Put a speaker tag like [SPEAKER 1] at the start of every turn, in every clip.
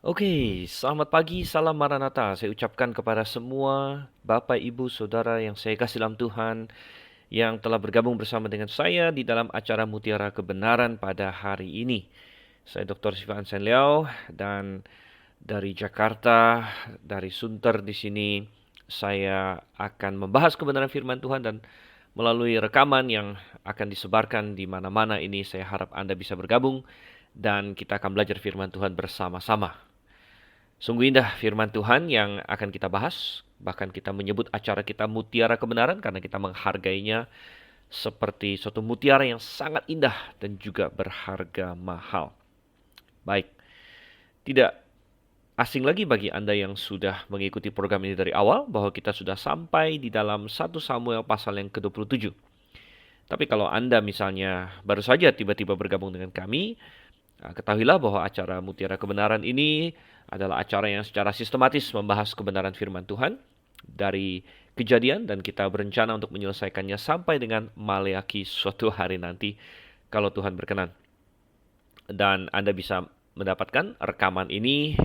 [SPEAKER 1] Oke, selamat pagi, salam Maranatha. Saya ucapkan kepada semua Bapak, Ibu, Saudara yang saya kasih dalam Tuhan, yang telah bergabung bersama dengan saya di dalam acara Mutiara Kebenaran pada hari ini. Saya Dr. Siva Ansen Liao, dan dari Jakarta, dari Sunter di sini, saya akan membahas kebenaran firman Tuhan dan melalui rekaman yang akan disebarkan di mana-mana ini, saya harap Anda bisa bergabung dan kita akan belajar firman Tuhan bersama-sama. Sungguh indah firman Tuhan yang akan kita bahas. Bahkan kita menyebut acara kita Mutiara Kebenaran karena kita menghargainya seperti suatu mutiara yang sangat indah dan juga berharga mahal. Baik, tidak asing lagi bagi Anda yang sudah mengikuti program ini dari awal bahwa kita sudah sampai di dalam 1 Samuel pasal yang ke-27. Tapi kalau Anda misalnya baru saja tiba-tiba bergabung dengan kami, ketahuilah bahwa acara Mutiara Kebenaran ini adalah acara yang secara sistematis membahas kebenaran firman Tuhan dari Kejadian, dan kita berencana untuk menyelesaikannya sampai dengan Maleakhi suatu hari nanti kalau Tuhan berkenan. Dan Anda bisa mendapatkan rekaman ini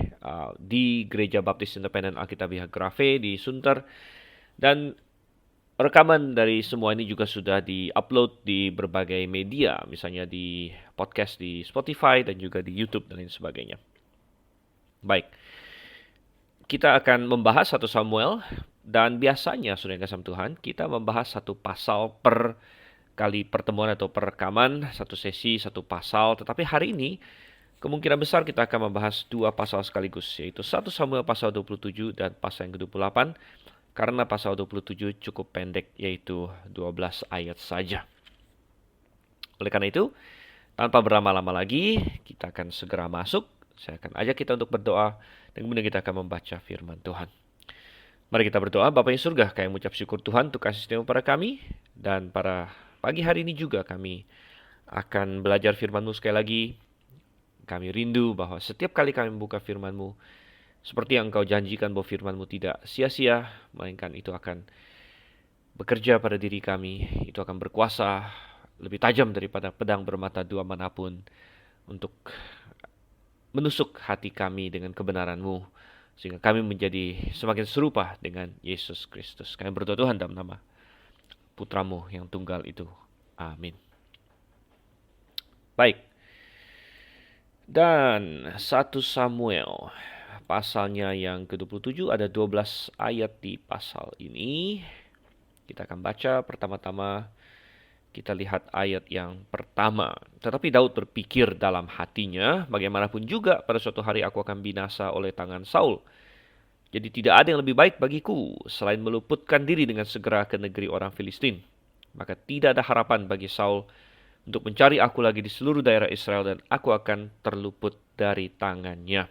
[SPEAKER 1] di Gereja Baptis Independen Alkitabiah Grafe di Sunter, dan rekaman dari semua ini juga sudah di-upload di berbagai media, misalnya di podcast di Spotify dan juga di YouTube dan lain sebagainya. Baik, kita akan membahas 1 Samuel, dan biasanya, saudara yang kasih Tuhan, kita membahas satu pasal per kali pertemuan atau per rekaman, satu sesi, satu pasal. Tetapi hari ini, kemungkinan besar kita akan membahas 2 pasal sekaligus, yaitu 1 Samuel pasal 27 dan pasal yang ke-28, karena pasal 27 cukup pendek, yaitu 12 ayat saja. Oleh karena itu, tanpa berlama-lama lagi, kita akan segera masuk. Saya akan ajak kita untuk berdoa, dan kemudian kita akan membaca firman Tuhan. Mari kita berdoa. Bapa yang surga, kami mengucap syukur Tuhan untuk kasih setiamu pada kami, dan pada pagi hari ini juga kami akan belajar firman-Mu sekali lagi. Kami rindu bahwa setiap kali kami membuka firman-Mu, seperti yang Engkau janjikan bahwa firman-Mu tidak sia-sia, melainkan itu akan bekerja pada diri kami, itu akan berkuasa lebih tajam daripada pedang bermata dua manapun untuk menusuk hati kami dengan kebenaran-Mu, sehingga kami menjadi semakin serupa dengan Yesus Kristus. Kami berdoa Tuhan dalam nama Putra-Mu yang tunggal itu. Amin. Baik. Dan 1 Samuel pasalnya yang ke-27, ada 12 ayat di pasal ini. Kita akan baca pertama-tama. Kita lihat ayat yang pertama. Tetapi Daud berpikir dalam hatinya, bagaimanapun juga pada suatu hari aku akan binasa oleh tangan Saul. Jadi tidak ada yang lebih baik bagiku selain meluputkan diri dengan segera ke negeri orang Filistin. Maka tidak ada harapan bagi Saul untuk mencari aku lagi di seluruh daerah Israel, dan aku akan terluput dari tangannya.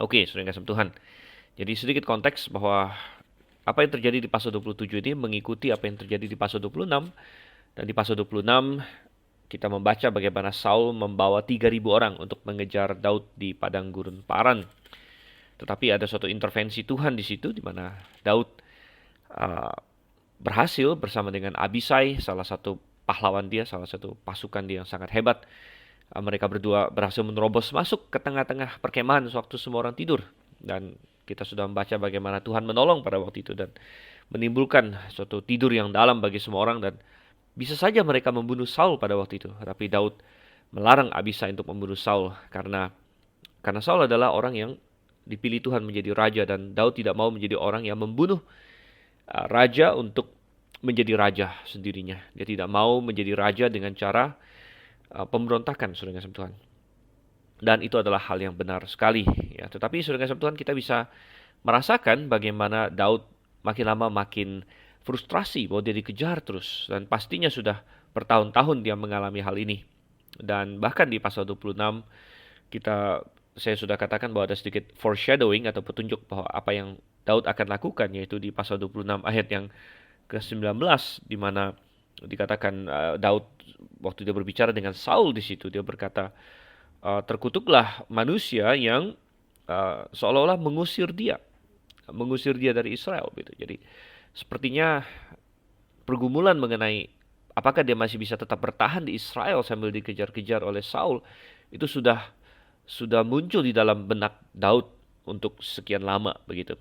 [SPEAKER 1] Oke, saudara yang kasih Tuhan. Jadi sedikit konteks bahwa apa yang terjadi di pasal 27 ini mengikuti apa yang terjadi di pasal 26. Dan di pasal 26 kita membaca bagaimana Saul membawa 3.000 orang untuk mengejar Daud di padang gurun Paran. Tetapi ada suatu intervensi Tuhan di situ, di mana Daud berhasil bersama dengan Abisai, salah satu pahlawan dia, salah satu pasukan dia yang sangat hebat. Mereka berdua berhasil menerobos masuk ke tengah-tengah perkemahan sewaktu semua orang tidur. Dan kita sudah membaca bagaimana Tuhan menolong pada waktu itu dan menimbulkan suatu tidur yang dalam bagi semua orang, dan bisa saja mereka membunuh Saul pada waktu itu. Tapi Daud melarang Abisai untuk membunuh Saul karena Saul adalah orang yang dipilih Tuhan menjadi raja, dan Daud tidak mau menjadi orang yang membunuh raja untuk menjadi raja sendirinya. Dia tidak mau menjadi raja dengan cara pemberontakan, saudara kasih Tuhan. Dan itu adalah hal yang benar sekali. Ya, tetapi saudara kasih Tuhan, kita bisa merasakan bagaimana Daud makin lama makin frustrasi bahwa dia dikejar terus. Dan pastinya sudah bertahun-tahun dia mengalami hal ini. Dan bahkan di pasal 26, saya sudah katakan bahwa ada sedikit foreshadowing atau petunjuk bahwa apa yang Daud akan lakukan, yaitu di pasal 26 ayat yang ke-19, di mana dikatakan Daud waktu dia berbicara dengan Saul di situ, dia berkata, terkutuklah manusia yang seolah-olah mengusir dia dari Israel gitu. Jadi sepertinya pergumulan mengenai apakah dia masih bisa tetap bertahan di Israel sambil dikejar-kejar oleh Saul itu sudah sudah muncul di dalam benak Daud untuk sekian lama begitu.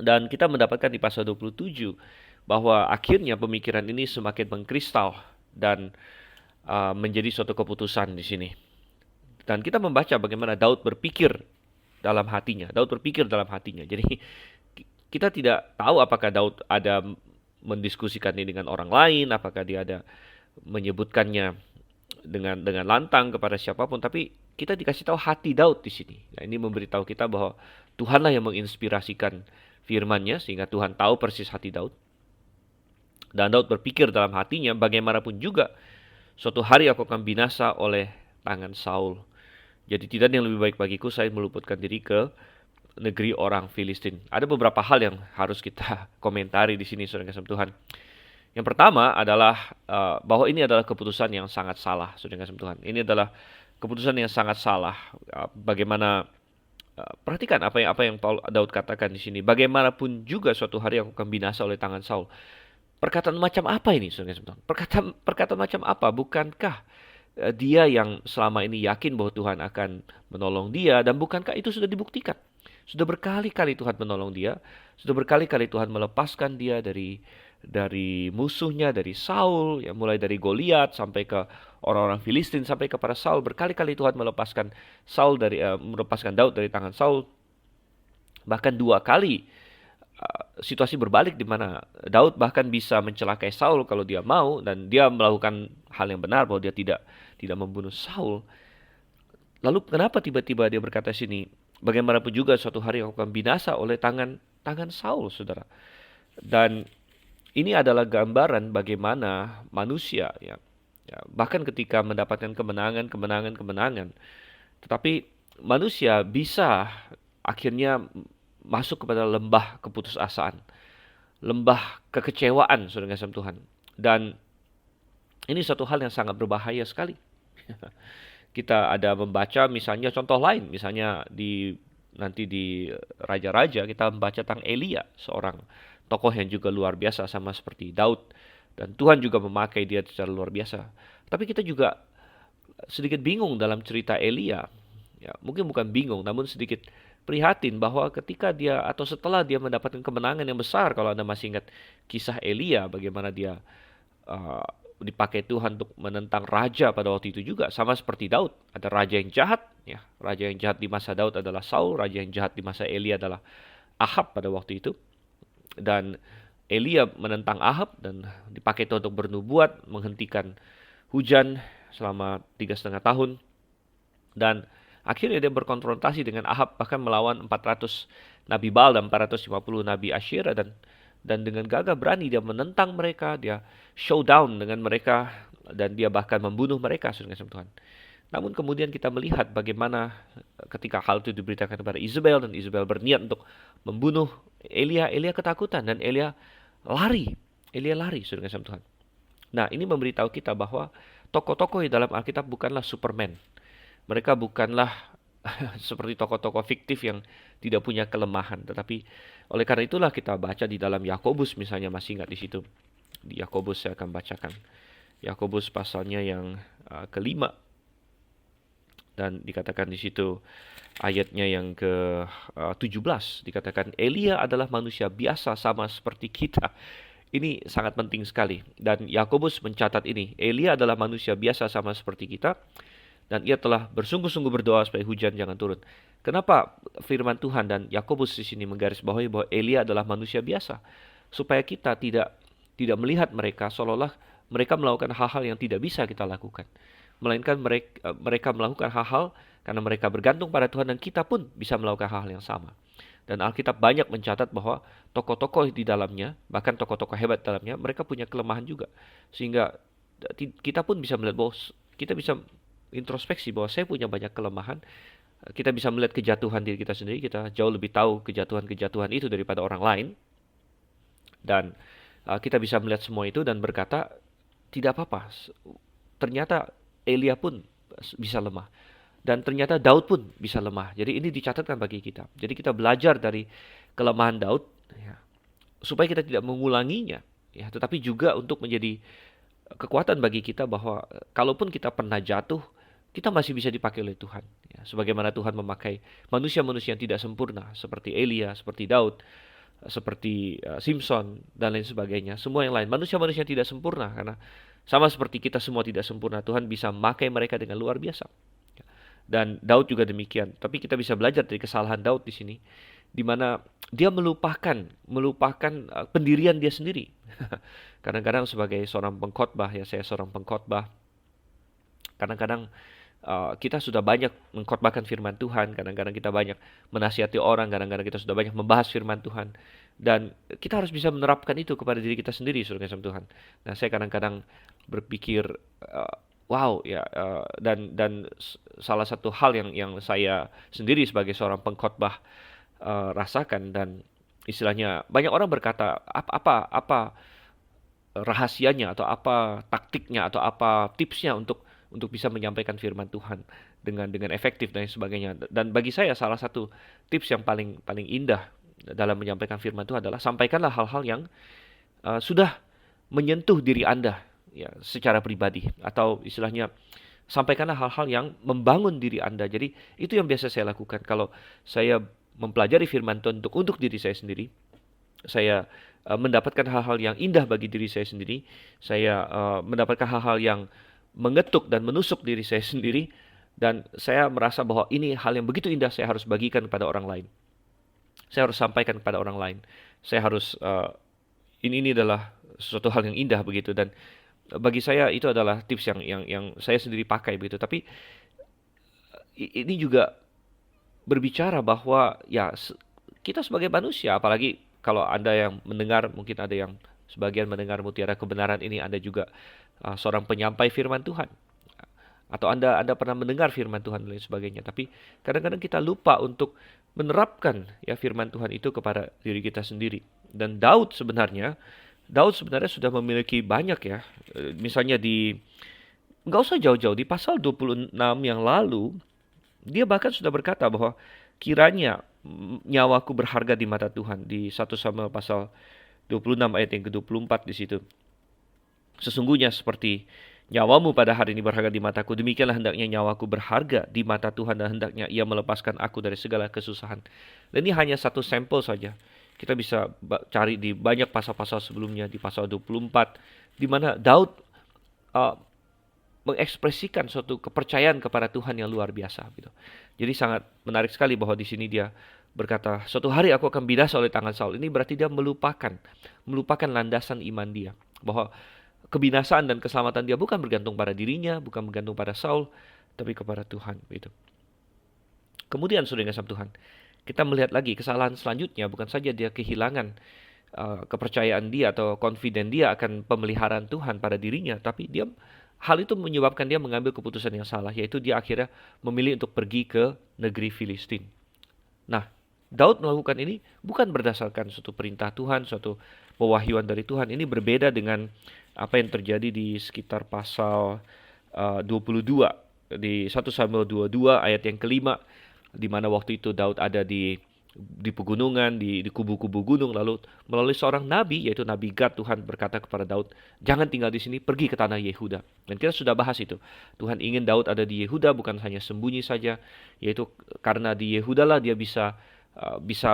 [SPEAKER 1] Dan kita mendapatkan di pasal 27 bahwa akhirnya pemikiran ini semakin mengkristal dan menjadi suatu keputusan di sini. Dan kita membaca bagaimana Daud berpikir dalam hatinya. Daud berpikir dalam hatinya. Jadi kita tidak tahu apakah Daud ada mendiskusikan ini dengan orang lain, apakah dia ada menyebutkannya dengan lantang kepada siapapun, tapi kita dikasih tahu hati Daud di sini. Nah, ini memberitahu kita bahwa Tuhanlah yang menginspirasikan firman-Nya sehingga Tuhan tahu persis hati Daud. Dan Daud berpikir dalam hatinya, bagaimanapun juga suatu hari aku akan binasa oleh tangan Saul. Jadi tidak ada yang lebih baik bagiku saya meluputkan diri ke negeri orang Filistin. Ada beberapa hal yang harus kita komentari di sini, saudara kasih Tuhan. Yang pertama adalah bahwa ini adalah keputusan yang sangat salah, saudara kasih Tuhan. Ini adalah keputusan yang sangat salah. Bagaimana perhatikan apa yang Daud katakan di sini. Bagaimanapun juga suatu hari aku akan binasa oleh tangan Saul. Perkataan macam apa ini, saudara kasih Tuhan? Perkataan macam apa? Bukankah dia yang selama ini yakin bahwa Tuhan akan menolong dia, dan bukankah itu sudah dibuktikan? Sudah berkali-kali Tuhan menolong dia, sudah berkali-kali Tuhan melepaskan dia dari musuhnya, dari Saul, ya, mulai dari Goliat sampai ke orang-orang Filistin sampai kepada Saul. Berkali-kali Tuhan melepaskan melepaskan Daud dari tangan Saul. Bahkan 2 kali situasi berbalik di mana Daud bahkan bisa mencelakai Saul kalau dia mau, dan dia melakukan hal yang benar bahwa dia tidak membunuh Saul. Lalu kenapa tiba-tiba dia berkata sini, bagaimanapun juga suatu hari aku akan binasa oleh tangan Saul, saudara. Dan ini adalah gambaran bagaimana manusia ya bahkan ketika mendapatkan kemenangan, tetapi manusia bisa akhirnya masuk kepada lembah keputusasaan, lembah kekecewaan, saudara kasih Tuhan. Dan ini satu hal yang sangat berbahaya sekali. Kita ada membaca misalnya contoh lain, misalnya nanti di Raja-Raja kita membaca tentang Elia, seorang tokoh yang juga luar biasa sama seperti Daud, dan Tuhan juga memakai dia secara luar biasa. Tapi kita juga sedikit bingung dalam cerita Elia. Ya, mungkin bukan bingung, namun sedikit prihatin bahwa ketika dia atau setelah dia mendapatkan kemenangan yang besar, kalau Anda masih ingat kisah Elia, bagaimana dia dipakai Tuhan untuk menentang raja pada waktu itu juga, sama seperti Daud. Ada raja yang jahat, ya. Raja yang jahat di masa Daud adalah Saul, raja yang jahat di masa Elia adalah Ahab pada waktu itu. Dan Elia menentang Ahab dan dipakai Tuhan untuk bernubuat, menghentikan hujan selama 3,5 tahun. Dan akhirnya dia berkonfrontasi dengan Ahab, bahkan melawan 400 Nabi Baal dan 450 Nabi Asyera, dan dengan gagah berani dia menentang mereka, dia showdown dengan mereka, dan dia bahkan membunuh mereka, saudara Tuhan. Namun kemudian kita melihat bagaimana ketika hal itu diberitakan kepada Isabel, dan Isabel berniat untuk membunuh Elia, Elia ketakutan dan Elia lari, saudara Tuhan. Nah, ini memberitahu kita bahwa tokoh-tokoh di dalam Alkitab bukanlah Superman. Mereka bukanlah seperti tokoh-tokoh fiktif yang tidak punya kelemahan. Tetapi oleh karena itulah kita baca di dalam Yakobus misalnya, masih ingat di situ. Di Yakobus saya akan bacakan. Yakobus pasalnya yang kelima. Dan dikatakan di situ ayatnya yang ke-17. Dikatakan Elia adalah manusia biasa sama seperti kita. Ini sangat penting sekali. Dan Yakobus mencatat ini. Elia adalah manusia biasa sama seperti kita. Dan ia telah bersungguh-sungguh berdoa supaya hujan jangan turun. Kenapa firman Tuhan dan Yakobus di sini menggarisbawahi bahwa Elia adalah manusia biasa? Supaya kita tidak melihat mereka seolah-olah mereka melakukan hal-hal yang tidak bisa kita lakukan. Melainkan mereka melakukan hal-hal karena mereka bergantung pada Tuhan, dan kita pun bisa melakukan hal yang sama. Dan Alkitab banyak mencatat bahwa tokoh-tokoh di dalamnya, bahkan tokoh-tokoh hebat di dalamnya, mereka punya kelemahan juga. Sehingga kita pun bisa melihat bahwa kita bisa introspeksi bahwa saya punya banyak kelemahan. Kita bisa melihat kejatuhan diri kita sendiri. Kita jauh lebih tahu kejatuhan-kejatuhan itu daripada orang lain. Dan kita bisa melihat semua itu dan berkata, tidak apa-apa. Ternyata Elia pun bisa lemah. Dan ternyata Daud pun bisa lemah. Jadi ini dicatatkan bagi kita. Jadi kita belajar dari kelemahan Daud, ya, supaya kita tidak mengulanginya. Ya, tetapi juga untuk menjadi kekuatan bagi kita bahwa kalaupun kita pernah jatuh, kita masih bisa dipakai oleh Tuhan. Ya, sebagaimana Tuhan memakai manusia-manusia yang tidak sempurna, seperti Elia, seperti Daud, seperti Simpson, dan lain sebagainya. Semua yang lain, manusia-manusia yang tidak sempurna, karena sama seperti kita semua tidak sempurna, Tuhan bisa memakai mereka dengan luar biasa. Dan Daud juga demikian. Tapi kita bisa belajar dari kesalahan Daud di sini, di mana dia melupakan pendirian dia sendiri. Kadang-kadang sebagai seorang pengkhotbah, ya saya seorang pengkhotbah, kadang-kadang kita sudah banyak mengkhotbahkan firman Tuhan, kadang-kadang kita banyak menasihati orang, kadang-kadang kita sudah banyak membahas firman Tuhan, dan kita harus bisa menerapkan itu kepada diri kita sendiri, saudara kasih Tuhan. Nah, saya kadang-kadang berpikir, wow ya, dan salah satu hal yang saya sendiri sebagai seorang pengkhotbah rasakan, dan istilahnya banyak orang berkata apa rahasianya atau apa taktiknya atau apa tipsnya untuk bisa menyampaikan firman Tuhan dengan efektif dan sebagainya. Dan bagi saya salah satu tips yang paling indah dalam menyampaikan firman Tuhan adalah sampaikanlah hal-hal yang sudah menyentuh diri Anda ya secara pribadi, atau istilahnya sampaikanlah hal-hal yang membangun diri Anda. Jadi itu yang biasa saya lakukan kalau saya mempelajari firman Tuhan untuk diri saya sendiri. Saya mendapatkan hal-hal yang indah bagi diri saya sendiri. Saya mendapatkan hal-hal yang mengetuk dan menusuk diri saya sendiri. Dan saya merasa bahwa ini hal yang begitu indah, saya harus bagikan kepada orang lain. Saya harus sampaikan kepada orang lain. Saya harus, ini adalah sesuatu hal yang indah begitu. Dan bagi saya itu adalah tips yang saya sendiri pakai begitu. Tapi ini juga berbicara bahwa ya kita sebagai manusia, apalagi kalau Anda yang mendengar, mungkin ada yang sebagian mendengar Mutiara Kebenaran ini, Anda juga seorang penyampai firman Tuhan. Atau Anda pernah mendengar firman Tuhan dan lain sebagainya. Tapi kadang-kadang kita lupa untuk menerapkan ya firman Tuhan itu kepada diri kita sendiri. Dan Daud sebenarnya sudah memiliki banyak ya. Misalnya nggak usah jauh-jauh, di pasal 26 yang lalu, dia bahkan sudah berkata bahwa kiranya nyawaku berharga di mata Tuhan. Di 1 Samuel pasal 26 ayat yang ke-24 di situ. Sesungguhnya seperti nyawamu pada hari ini berharga di mataku, demikianlah hendaknya nyawaku berharga di mata Tuhan, dan hendaknya Ia melepaskan aku dari segala kesusahan. Dan ini hanya satu sampel saja. Kita bisa cari di banyak pasal-pasal sebelumnya, di pasal 24, di mana Daud mengekspresikan suatu kepercayaan kepada Tuhan yang luar biasa gitu. Jadi sangat menarik sekali bahwa di sini dia berkata, suatu hari aku akan binasa oleh tangan Saul. Ini berarti dia melupakan landasan iman dia, bahwa kebinasaan dan keselamatan dia bukan bergantung pada dirinya, bukan bergantung pada Saul, tapi kepada Tuhan gitu. Kemudian saudara yang Tuhan, kita melihat lagi kesalahan selanjutnya, bukan saja dia kehilangan kepercayaan dia atau confident dia akan pemeliharaan Tuhan pada dirinya, tapi hal itu menyebabkan dia mengambil keputusan yang salah, yaitu dia akhirnya memilih untuk pergi ke negeri Filistin. Nah, Daud melakukan ini bukan berdasarkan suatu perintah Tuhan, suatu pewahyuan dari Tuhan. Ini berbeda dengan apa yang terjadi di sekitar pasal 22, di 1 Samuel 22 ayat yang kelima, di mana waktu itu Daud ada di pegunungan, di kubu-kubu gunung, lalu melalui seorang nabi, yaitu Nabi Gad, Tuhan berkata kepada Daud, jangan tinggal di sini, pergi ke tanah Yehuda. Dan kita sudah bahas itu. Tuhan ingin Daud ada di Yehuda, bukan hanya sembunyi saja, yaitu karena di Yehuda lah dia bisa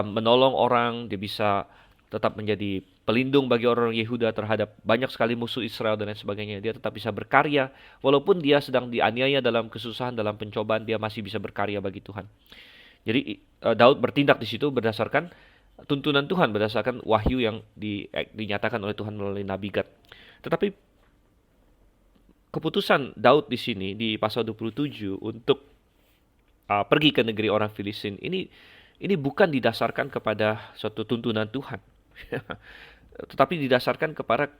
[SPEAKER 1] menolong orang, dia bisa tetap menjadi pelindung bagi orang Yehuda terhadap banyak sekali musuh Israel dan lain sebagainya. Dia tetap bisa berkarya, walaupun dia sedang dianiaya dalam kesusahan, dalam pencobaan, dia masih bisa berkarya bagi Tuhan. Jadi Daud bertindak di situ berdasarkan tuntunan Tuhan, berdasarkan wahyu yang dinyatakan oleh Tuhan melalui Nabi Gad. Tetapi keputusan Daud di sini di pasal 27 untuk pergi ke negeri orang Filistin ini bukan didasarkan kepada suatu tuntunan Tuhan, tetapi didasarkan kepada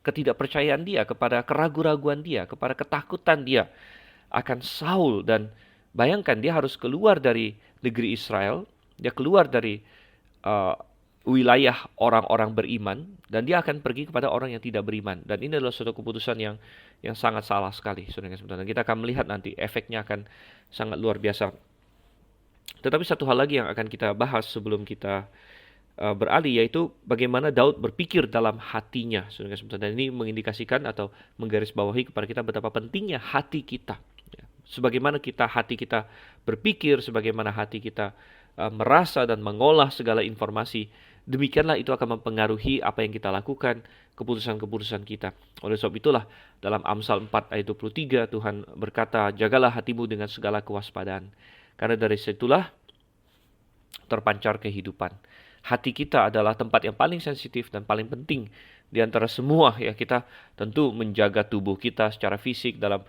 [SPEAKER 1] ketidakpercayaan dia, kepada keraguan-raguan dia, kepada ketakutan dia akan Saul. Dan bayangkan, dia harus keluar dari negeri Israel, dia keluar dari wilayah orang-orang beriman, dan dia akan pergi kepada orang yang tidak beriman. Dan ini adalah suatu keputusan yang sangat salah sekali, saudara. Dan kita akan melihat nanti efeknya akan sangat luar biasa. Tetapi satu hal lagi yang akan kita bahas sebelum kita beralih, yaitu bagaimana Daud berpikir dalam hatinya, saudara. Dan ini mengindikasikan atau menggarisbawahi kepada kita betapa pentingnya hati kita. sebagaimana hati kita berpikir, sebagaimana hati kita merasa dan mengolah segala informasi, demikianlah itu akan mempengaruhi apa yang kita lakukan, keputusan-keputusan kita. Oleh sebab itulah dalam Amsal 4 ayat 23 Tuhan berkata, "Jagalah hatimu dengan segala kewaspadaan, karena dari situlah terpancar kehidupan." Hati kita adalah tempat yang paling sensitif dan paling penting di antara semua. Ya, kita tentu menjaga tubuh kita secara fisik. Dalam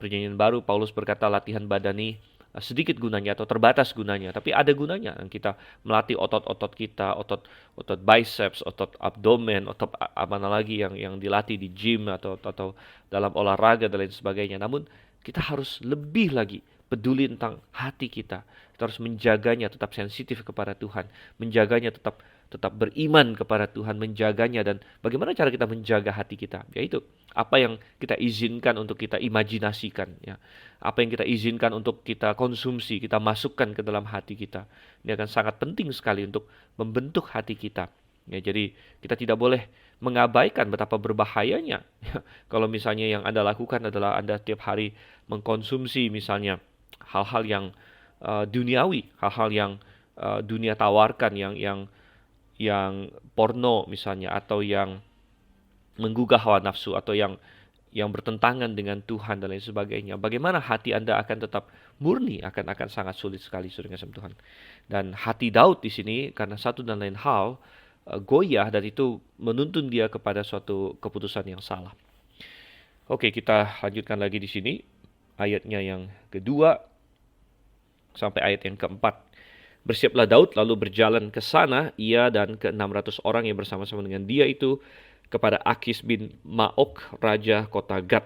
[SPEAKER 1] Perjanjian Baru Paulus berkata latihan badani sedikit gunanya atau terbatas gunanya, tapi ada gunanya. Kita melatih otot-otot kita, otot biceps, otot abdomen, otot apa lagi yang dilatih di gym atau dalam olahraga dan lain sebagainya. Namun kita harus lebih lagi peduli tentang hati kita. Kita harus menjaganya tetap sensitif kepada Tuhan, menjaganya tetap beriman kepada Tuhan, menjaganya. Dan bagaimana cara kita menjaga hati kita? Yaitu apa yang kita izinkan untuk kita imajinasikan, ya. Apa yang kita izinkan untuk kita konsumsi, kita masukkan ke dalam hati kita. Ini akan sangat penting sekali untuk membentuk hati kita. Ya, jadi kita tidak boleh mengabaikan betapa berbahayanya. Kalau misalnya yang Anda lakukan adalah Anda tiap hari mengkonsumsi misalnya hal-hal yang duniawi, hal-hal yang dunia tawarkan, yang porno misalnya, atau yang menggugah hawa nafsu, atau yang bertentangan dengan Tuhan dan lain sebagainya. Bagaimana hati Anda akan tetap murni? Akan sangat sulit sekali, saudara kasih Tuhan. Dan hati Daud di sini karena satu dan lain hal goyah, dan itu menuntun dia kepada suatu keputusan yang salah. Oke, kita lanjutkan lagi di sini ayatnya yang kedua sampai ayat yang keempat. Bersiaplah Daud lalu berjalan ke sana, ia dan ke-600 orang yang bersama-sama dengan dia itu, kepada Akis bin Maok, raja kota Gad.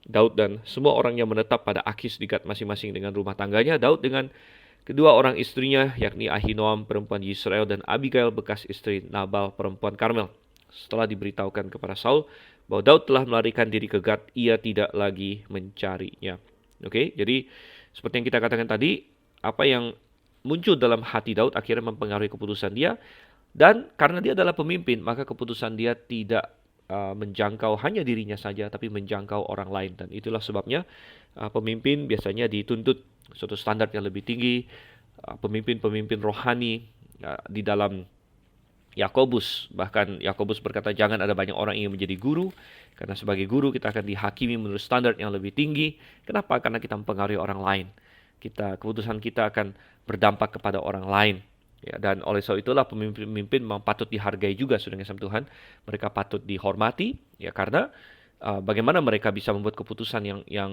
[SPEAKER 1] Daud dan semua orang yang menetap pada Akis di Gad masing-masing dengan rumah tangganya. Daud dengan kedua orang istrinya, yakni Ahinoam perempuan Yisrael dan Abigail bekas istri Nabal perempuan Karmel. Setelah diberitahukan kepada Saul bahwa Daud telah melarikan diri ke Gad, ia tidak lagi mencarinya. Oke, jadi seperti yang kita katakan tadi, apa yang muncul dalam hati Daud akhirnya mempengaruhi keputusan dia. Dan karena dia adalah pemimpin, maka keputusan dia tidak menjangkau hanya dirinya saja, tapi menjangkau orang lain. Dan itulah sebabnya pemimpin biasanya dituntut suatu standar yang lebih tinggi. Pemimpin-pemimpin rohani di dalam Yakobus, bahkan Yakobus berkata jangan ada banyak orang yang menjadi guru, karena sebagai guru kita akan dihakimi menurut standar yang lebih tinggi. Kenapa? Karena kita mempengaruhi orang lain. Keputusan kita akan berdampak kepada orang lain. Ya, dan oleh sebab itulah pemimpin-pemimpin memang patut dihargai juga, saudara kasih Tuhan. Mereka patut dihormati, ya, karena bagaimana mereka bisa membuat keputusan yang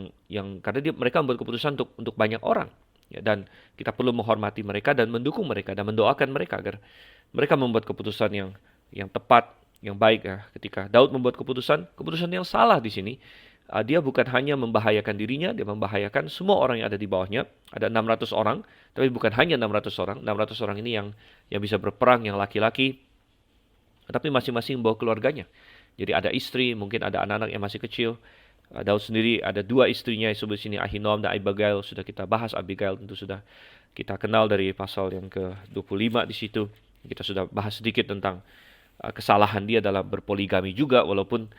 [SPEAKER 1] karena mereka membuat keputusan untuk banyak orang. Ya, dan kita perlu menghormati mereka dan mendukung mereka dan mendoakan mereka agar mereka membuat keputusan yang tepat, yang baik. Ya. Ketika Daud membuat keputusan yang salah di sini, dia bukan hanya membahayakan dirinya, dia membahayakan semua orang yang ada di bawahnya. Ada 600 orang, tapi bukan hanya 600 orang. 600 orang ini yang bisa berperang, yang laki-laki, tapi masing-masing membawa keluarganya. Jadi ada istri, mungkin ada anak-anak yang masih kecil. Daud sendiri ada dua istrinya, disebut sini Ahinoam dan Abigail. Sudah kita bahas, Abigail tentu sudah kita kenal dari pasal yang ke-25 di situ. Kita sudah bahas sedikit tentang kesalahan dia dalam berpoligami juga, walaupun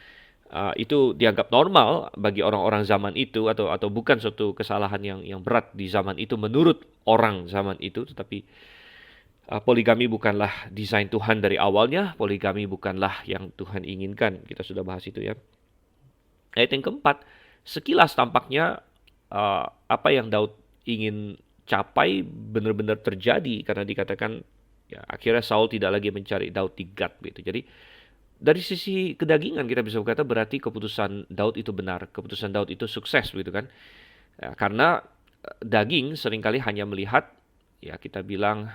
[SPEAKER 1] itu dianggap normal bagi orang-orang zaman itu, atau bukan suatu kesalahan yang berat di zaman itu menurut orang zaman itu. Tetapi poligami bukanlah desain Tuhan dari awalnya, poligami bukanlah yang Tuhan inginkan. Kita sudah bahas itu, ya. Ayat yang keempat, sekilas tampaknya apa yang Daud ingin capai benar-benar terjadi, karena dikatakan ya, akhirnya Saul tidak lagi mencari Daud di Gad, gitu. Jadi dari sisi kedagingan kita bisa berkata berarti keputusan Daud itu benar, keputusan Daud itu sukses, begitu kan? Ya, karena daging seringkali hanya melihat, ya kita bilang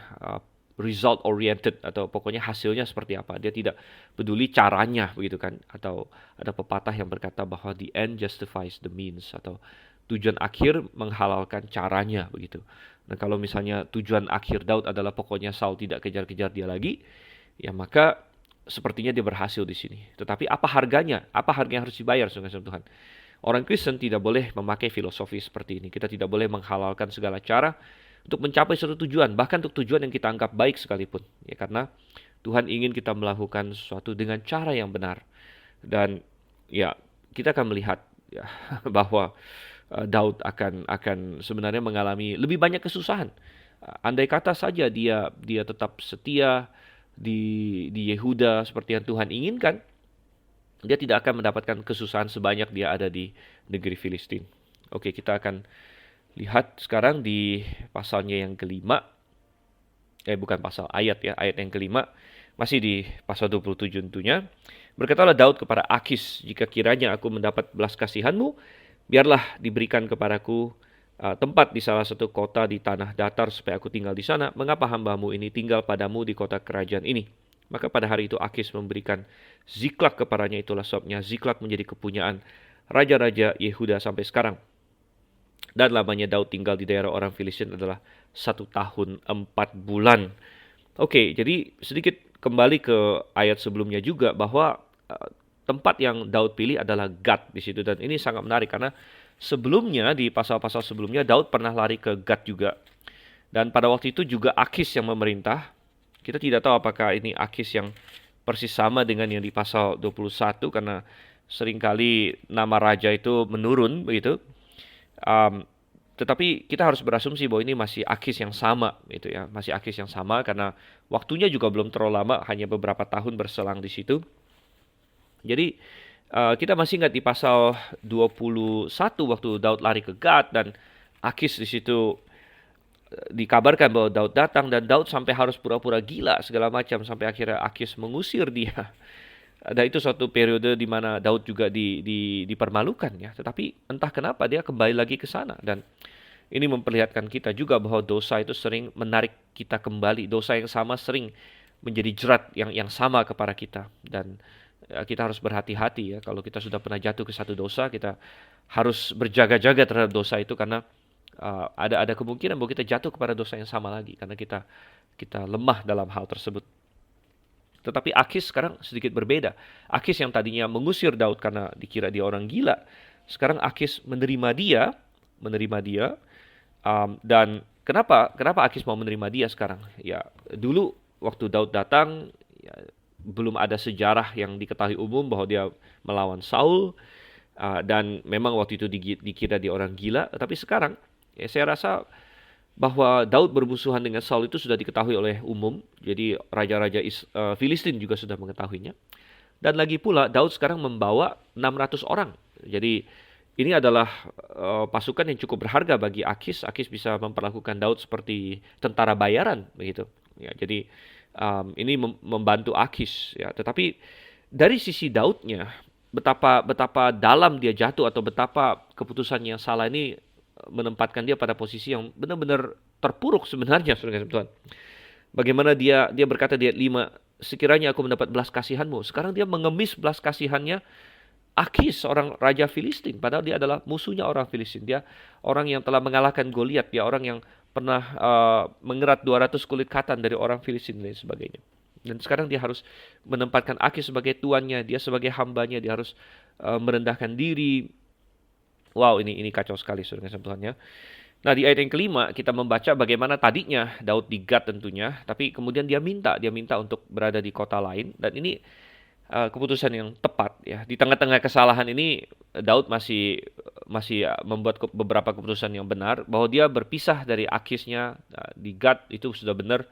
[SPEAKER 1] result oriented, atau pokoknya hasilnya seperti apa. Dia tidak peduli caranya, begitu kan? Atau ada pepatah yang berkata bahwa the end justifies the means, atau tujuan akhir menghalalkan caranya, begitu. Dan kalau misalnya tujuan akhir Daud adalah pokoknya Saul tidak kejar-kejar dia lagi, ya maka sepertinya dia berhasil di sini. Tetapi apa harganya? Apa harga yang harus dibayar, saudara Tuhan? Orang Kristen tidak boleh memakai filosofi seperti ini. Kita tidak boleh menghalalkan segala cara untuk mencapai suatu tujuan, bahkan untuk tujuan yang kita anggap baik sekalipun. Ya, karena Tuhan ingin kita melakukan sesuatu dengan cara yang benar. Dan ya, kita akan melihat ya bahwa Daud akan sebenarnya mengalami lebih banyak kesusahan. Andai kata saja dia tetap setia di Yehuda seperti yang Tuhan inginkan, dia tidak akan mendapatkan kesusahan sebanyak dia ada di negeri Filistin. Oke, kita akan lihat sekarang di pasalnya yang kelima. Bukan pasal, ayat ya, ayat yang kelima. Masih di pasal 27 tentunya. Berkatalah Daud kepada Akis, jika kiranya aku mendapat belas kasihanmu, biarlah diberikan kepadaku tempat di salah satu kota di tanah datar supaya aku tinggal di sana. Mengapa hambamu ini tinggal padamu di kota kerajaan ini? Maka pada hari itu Akis memberikan Ziklag kepadanya, itulah sebabnya Ziklag menjadi kepunyaan raja-raja Yehuda sampai sekarang. Dan lamanya Daud tinggal di daerah orang Filistin adalah 1 tahun 4 bulan. Oke, jadi sedikit kembali ke ayat sebelumnya juga bahwa tempat yang Daud pilih adalah Gad di situ, dan ini sangat menarik karena sebelumnya di pasal-pasal sebelumnya Daud pernah lari ke Gad juga. Dan pada waktu itu juga Akis yang memerintah. Kita tidak tahu apakah ini Akis yang persis sama dengan yang di pasal 21 karena seringkali nama raja itu menurun begitu. Tetapi kita harus berasumsi bahwa ini masih Akis yang sama gitu ya, masih Akis yang sama karena waktunya juga belum terlalu lama, hanya beberapa tahun berselang di situ. Jadi kita masih ingat di pasal 21 waktu Daud lari ke Gad dan Akis di situ dikabarkan bahwa Daud datang dan Daud sampai harus pura-pura gila segala macam sampai akhirnya Akis mengusir dia. Dan itu suatu periode di mana Daud juga dipermalukan ya. Tetapi entah kenapa dia kembali lagi ke sana. Dan ini memperlihatkan kita juga bahwa dosa itu sering menarik kita kembali. Dosa yang sama sering menjadi jerat yang sama kepada kita. Dan kita harus berhati-hati ya. Kalau kita sudah pernah jatuh ke satu dosa, kita harus berjaga-jaga terhadap dosa itu karena ada kemungkinan bahwa kita jatuh kepada dosa yang sama lagi karena kita lemah dalam hal tersebut. Tetapi Akis sekarang sedikit berbeda. Akis yang tadinya mengusir Daud karena dikira dia orang gila, sekarang Akis menerima dia. Dan kenapa Akis mau menerima dia sekarang? Ya, dulu waktu Daud datang, ya, belum ada sejarah yang diketahui umum bahwa dia melawan Saul, dan memang waktu itu dikira dia orang gila. Tapi sekarang, ya, saya rasa bahwa Daud bermusuhan dengan Saul itu sudah diketahui oleh umum. Jadi raja-raja Filistin juga sudah mengetahuinya. Dan lagi pula Daud sekarang membawa 600 orang. Jadi ini adalah pasukan yang cukup berharga bagi Akis. Akis bisa memperlakukan Daud seperti tentara bayaran begitu. Ya, jadi ini membantu Akis ya. Tetapi dari sisi Daudnya, betapa dalam dia jatuh atau betapa keputusan yang salah ini menempatkan dia pada posisi yang benar-benar terpuruk sebenarnya, saudara Tuhan. Bagaimana dia berkata di ayat 5, sekiranya aku mendapat belas kasihanmu. Sekarang dia mengemis belas kasihannya Akis, seorang raja Filistin, padahal dia adalah musuhnya orang Filistin. Dia orang yang telah mengalahkan Goliat, dia orang yang pernah mengerat 200 kulit katan dari orang Filistin dan sebagainya. Dan sekarang dia harus menempatkan Akis sebagai tuannya, dia sebagai hambanya, dia harus merendahkan diri. Wow, ini kacau sekali, saudara Tuhan ya. Nah, di ayat yang kelima kita membaca bagaimana tadinya Daud di Gad tentunya, tapi kemudian dia minta untuk berada di kota lain, dan ini keputusan yang tepat ya. Di tengah-tengah kesalahan ini Daud masih membuat beberapa keputusan yang benar, bahwa dia berpisah dari Akisnya di Gad itu sudah benar.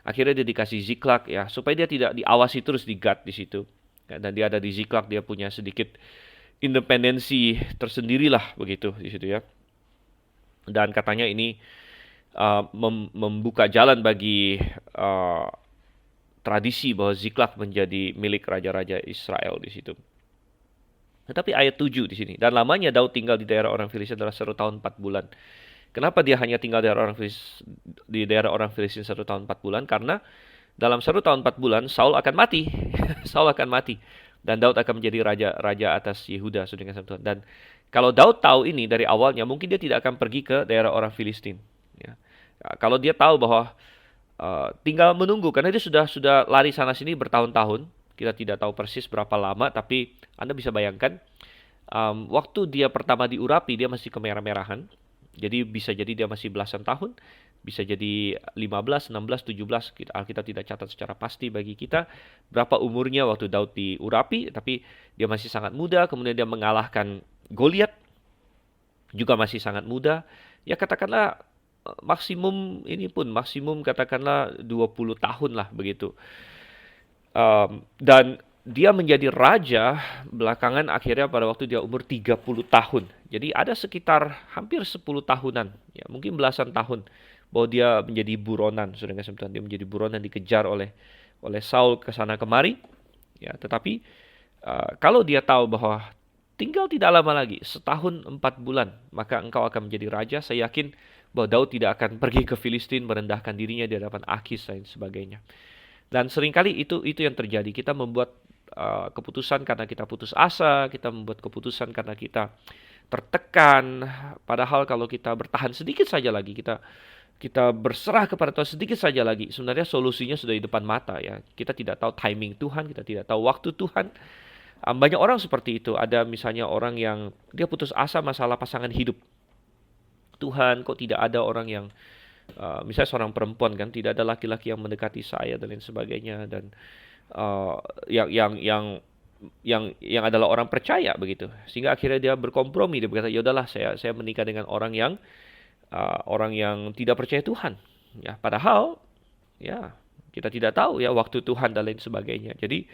[SPEAKER 1] Akhirnya dia dikasih Ziklag ya, supaya dia tidak diawasi terus di Gad di situ. Ya, dan dia ada di Ziklag, dia punya sedikit independensi tersendirilah begitu di situ ya. Dan katanya ini membuka jalan bagi tradisi bahwa Ziklag menjadi milik raja-raja Israel di situ. Tetapi ayat 7 di sini, dan lamanya Daud tinggal di daerah orang Filistin adalah 1 tahun 4 bulan. Kenapa dia hanya tinggal di daerah orang Filistin 1 tahun 4 bulan? Karena dalam 1 tahun 4 bulan Saul akan mati. Saul akan mati. Dan Daud akan menjadi raja atas Yehuda, saudara Tuhan. Dan kalau Daud tahu ini dari awalnya, mungkin dia tidak akan pergi ke daerah orang Filistin. Ya. Kalau dia tahu bahwa tinggal menunggu, karena dia sudah lari sana sini bertahun-tahun. Kita tidak tahu persis berapa lama, tapi Anda bisa bayangkan waktu dia pertama diurapi, dia masih kemerah-merahan. Jadi bisa jadi dia masih belasan tahun, bisa jadi 15, 16, 17. Alkitab tidak catat secara pasti bagi kita berapa umurnya waktu Daud diurapi, tapi dia masih sangat muda. Kemudian dia mengalahkan Goliat. juga masih sangat muda. Ya katakanlah maksimum katakanlah 20 tahun lah begitu. Dan dia menjadi raja belakangan akhirnya pada waktu dia umur 30 tahun. Jadi ada sekitar hampir 10 tahunan, ya mungkin belasan tahun bahwa dia menjadi buronan, saudara kasih Tuhan, dia menjadi buronan dikejar oleh Saul ke sana kemari. Ya, tetapi kalau dia tahu bahwa tinggal tidak lama lagi, setahun 4 bulan, maka engkau akan menjadi raja, saya yakin bahwa Daud tidak akan pergi ke Filistin merendahkan dirinya di hadapan Akis dan sebagainya. Dan seringkali itu yang terjadi. Kita membuat keputusan karena kita putus asa, kita membuat keputusan karena kita tertekan. Padahal kalau kita bertahan sedikit saja lagi, kita berserah kepada Tuhan sedikit saja lagi, sebenarnya solusinya sudah di depan mata ya. Kita tidak tahu timing Tuhan, kita tidak tahu waktu Tuhan. Banyak orang seperti itu. Ada misalnya orang yang dia putus asa masalah pasangan hidup. Tuhan, kok tidak ada orang yang misalnya seorang perempuan kan, tidak ada laki-laki yang mendekati saya dan lain sebagainya, dan uh, yang yang yang yang adalah orang percaya begitu, sehingga akhirnya dia berkompromi, dia berkata ya udahlah, saya menikah dengan orang yang tidak percaya Tuhan, ya padahal ya kita tidak tahu ya waktu Tuhan dan lain sebagainya. Jadi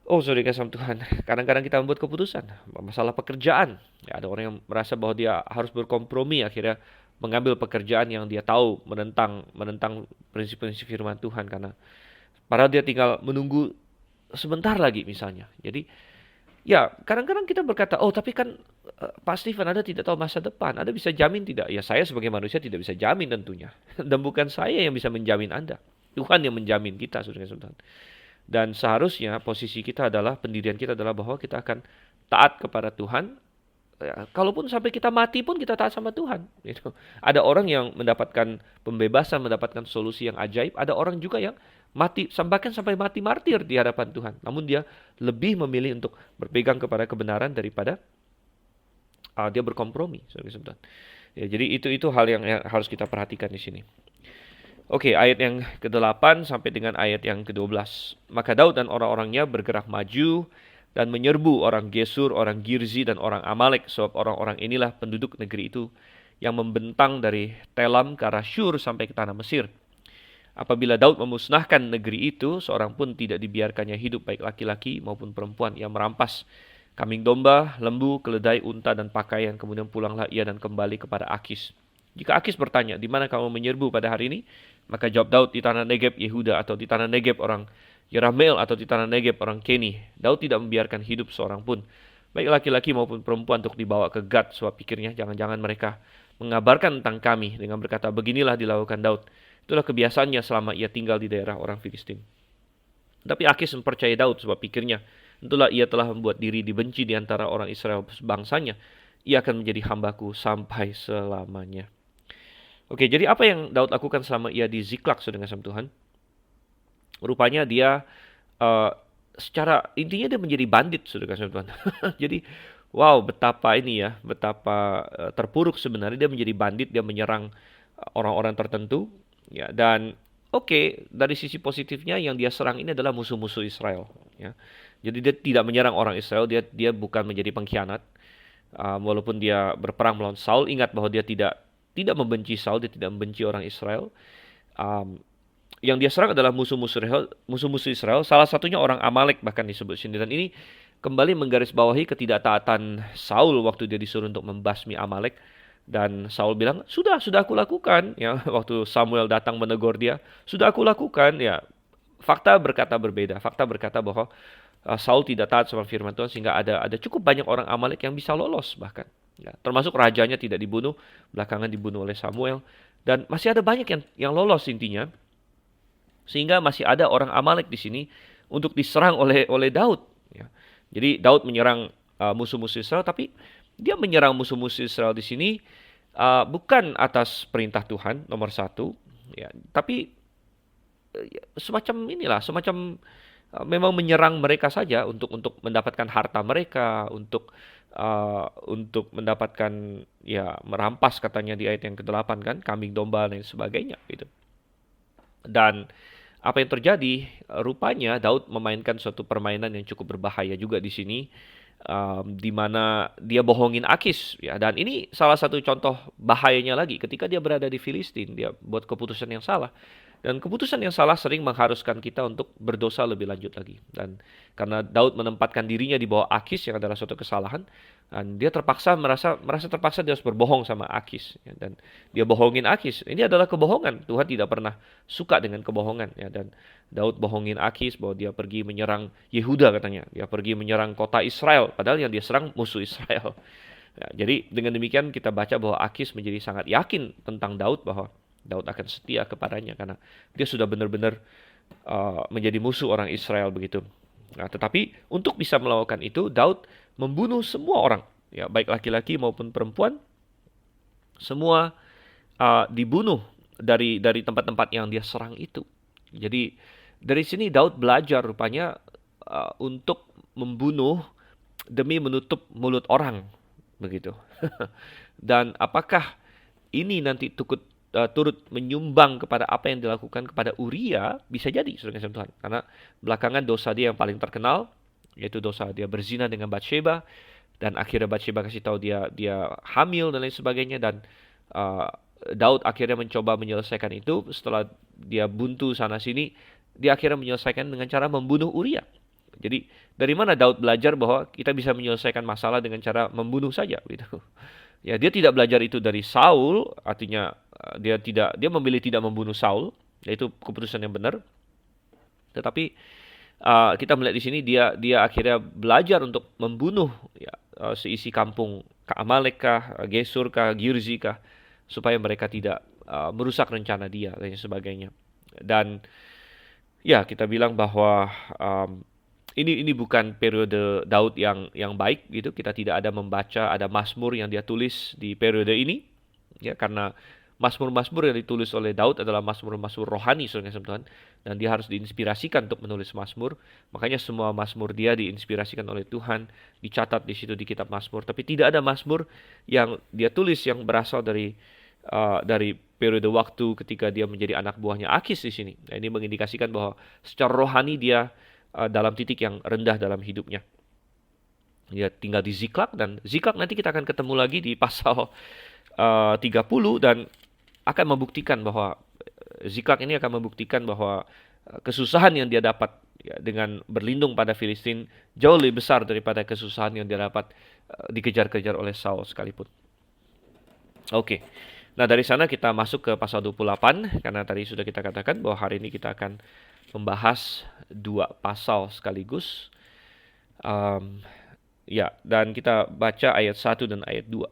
[SPEAKER 1] sorry kasih Tuhan, kadang-kadang kita membuat keputusan masalah pekerjaan. Ya, ada orang yang merasa bahwa dia harus berkompromi, akhirnya mengambil pekerjaan yang dia tahu menentang prinsip-prinsip firman Tuhan, karena padahal dia tinggal menunggu sebentar lagi misalnya. Jadi ya kadang-kadang kita berkata, oh tapi kan Pak Stephen, Anda tidak tahu masa depan, Anda bisa jamin tidak? Ya saya sebagai manusia tidak bisa jamin tentunya. Dan bukan saya yang bisa menjamin Anda, Tuhan yang menjamin kita, saudara-saudara. Dan seharusnya posisi kita adalah, pendirian kita adalah bahwa kita akan taat kepada Tuhan. Ya, kalaupun sampai kita mati pun kita taat sama Tuhan. Gitu. Ada orang yang mendapatkan pembebasan, mendapatkan solusi yang ajaib. Ada orang juga yang mati, bahkan sampai mati martir di hadapan Tuhan. Namun dia lebih memilih untuk berpegang kepada kebenaran daripada dia berkompromi. Ya, jadi itu hal yang harus kita perhatikan di sini. Oke, ayat yang ke-8 sampai dengan ayat yang ke-12. Maka Daud dan orang-orangnya bergerak maju dan menyerbu orang Gesur, orang Girzi, dan orang Amalek, sebab orang-orang inilah penduduk negeri itu yang membentang dari Telam ke arah Syur sampai ke tanah Mesir. Apabila Daud memusnahkan negeri itu, seorang pun tidak dibiarkannya hidup, baik laki-laki maupun perempuan. Ia merampas kambing domba, lembu, keledai, unta, dan pakaian. Kemudian pulanglah ia dan kembali kepada Akis. Jika Akis bertanya, di mana kamu menyerbu pada hari ini? Maka jawab Daud, di tanah Negeb Yehuda, atau di tanah Negeb orang Yerameel, atau di tanah Negeb orang Keni. Daud tidak membiarkan hidup seorang pun, baik laki-laki maupun perempuan, untuk dibawa ke Gad, sebab pikirnya jangan-jangan mereka mengabarkan tentang kami dengan berkata, beginilah dilakukan Daud. Itulah kebiasaannya selama ia tinggal di daerah orang Filistin. Tapi Akis mempercayai Daud, sebab pikirnya, tentulah ia telah membuat diri dibenci di antara orang Israel bangsanya. Ia akan menjadi hambaku sampai selamanya. Oke, jadi apa yang Daud lakukan selama ia di Ziklag, saudara kasih Tuhan? Rupanya dia secara intinya dia menjadi bandit, saudara kasih Tuhan. Jadi wow, betapa terpuruk sebenarnya dia menjadi bandit, dia menyerang orang-orang tertentu, ya. Dan dari sisi positifnya yang dia serang ini adalah musuh-musuh Israel, ya. Jadi dia tidak menyerang orang Israel, dia bukan menjadi pengkhianat. Walaupun dia berperang melawan Saul, ingat bahwa dia tidak membenci Saul, dia tidak membenci orang Israel. Yang dia serang adalah musuh-musuh Israel. Salah satunya orang Amalek bahkan disebut sini. Dan ini kembali menggarisbawahi ketidaktaatan Saul waktu dia disuruh untuk membasmi Amalek. Dan Saul bilang, sudah aku lakukan. Ya, waktu Samuel datang menegur dia, sudah aku lakukan. Ya, fakta berkata berbeda. Fakta berkata bahwa Saul tidak taat sama firman Tuhan, sehingga ada cukup banyak orang Amalek yang bisa lolos bahkan. Ya, termasuk rajanya tidak dibunuh, belakangan dibunuh oleh Samuel, dan masih ada banyak yang lolos intinya, sehingga masih ada orang Amalek di sini untuk diserang oleh Daud. Ya. Jadi Daud menyerang musuh-musuh Israel, tapi dia menyerang musuh-musuh Israel di sini bukan atas perintah Tuhan nomor satu, ya, tapi semacam memang menyerang mereka saja untuk mendapatkan harta mereka, untuk mendapatkan, ya, merampas katanya di ayat yang ke-8 kan, kambing domba dan sebagainya gitu. Dan apa yang terjadi? Rupanya Daud memainkan suatu permainan yang cukup berbahaya juga di sini. di mana dia bohongin Akis ya, dan ini salah satu contoh bahayanya lagi ketika dia berada di Filistin, dia buat keputusan yang salah. Dan keputusan yang salah sering mengharuskan kita untuk berdosa lebih lanjut lagi. Dan karena Daud menempatkan dirinya di bawah Akis yang adalah suatu kesalahan, dan dia terpaksa merasa terpaksa dia harus berbohong sama Akis ya, dan dia bohongin Akis. Ini adalah kebohongan. Tuhan tidak pernah suka dengan kebohongan ya, dan Daud bohongin Akis bahwa dia pergi menyerang Yehuda katanya. Dia pergi menyerang kota Israel, padahal yang dia serang musuh Israel. Ya, jadi dengan demikian kita baca bahwa Akis menjadi sangat yakin tentang Daud, bahwa Daud akan setia kepadanya karena dia sudah benar-benar menjadi musuh orang Israel begitu. Nah, tetapi untuk bisa melakukan itu, Daud membunuh semua orang, ya baik laki-laki maupun perempuan, semua dibunuh dari tempat-tempat yang dia serang itu. Jadi dari sini Daud belajar rupanya untuk membunuh demi menutup mulut orang, begitu. Dan apakah ini nanti turut menyumbang kepada apa yang dilakukan kepada Uria? Bisa jadi, saudara kasih Tuhan. Karena belakangan dosa dia yang paling terkenal, yaitu dosa dia berzina dengan Batsheba, dan akhirnya Batsheba kasih tahu dia hamil dan lain sebagainya, dan uh, Daud akhirnya mencoba menyelesaikan itu. Setelah dia buntu sana sini, dia akhirnya menyelesaikan dengan cara membunuh Uria. Jadi dari mana Daud belajar bahwa kita bisa menyelesaikan masalah dengan cara membunuh saja, gitu. Ya, dia tidak belajar itu dari Saul, artinya dia memilih tidak membunuh Saul, yaitu keputusan yang benar. Tetapi kita melihat di sini dia akhirnya belajar untuk membunuh ya, seisi kampung Amalek kah, Gesur kah, Girzi kah, supaya mereka tidak merusak rencana dia dan sebagainya. Dan ya kita bilang bahwa ini bukan periode Daud yang baik gitu. Kita tidak ada membaca ada Mazmur yang dia tulis di periode ini ya, karena Mazmur-Mazmur yang ditulis oleh Daud adalah Mazmur-Mazmur rohani, saudara Tuhan, dan dia harus diinspirasikan untuk menulis Mazmur. Makanya semua Mazmur dia diinspirasikan oleh Tuhan, dicatat di situ di kitab Mazmur. Tapi tidak ada Mazmur yang dia tulis yang berasal dari periode waktu ketika dia menjadi anak buahnya Akis di sini. Nah, ini mengindikasikan bahwa secara rohani dia dalam titik yang rendah dalam hidupnya. Dia tinggal di Ziklag, dan Ziklag nanti kita akan ketemu lagi di pasal 30, dan akan membuktikan bahwa Ziklag ini akan membuktikan bahwa kesusahan yang dia dapat ya, dengan berlindung pada Filistin jauh lebih besar daripada kesusahan yang dia dapat dikejar-kejar oleh Saul sekalipun. Oke. Nah, dari sana kita masuk ke pasal 28, karena tadi sudah kita katakan bahwa hari ini kita akan membahas dua pasal sekaligus. Ya, dan kita baca ayat 1 dan ayat 2.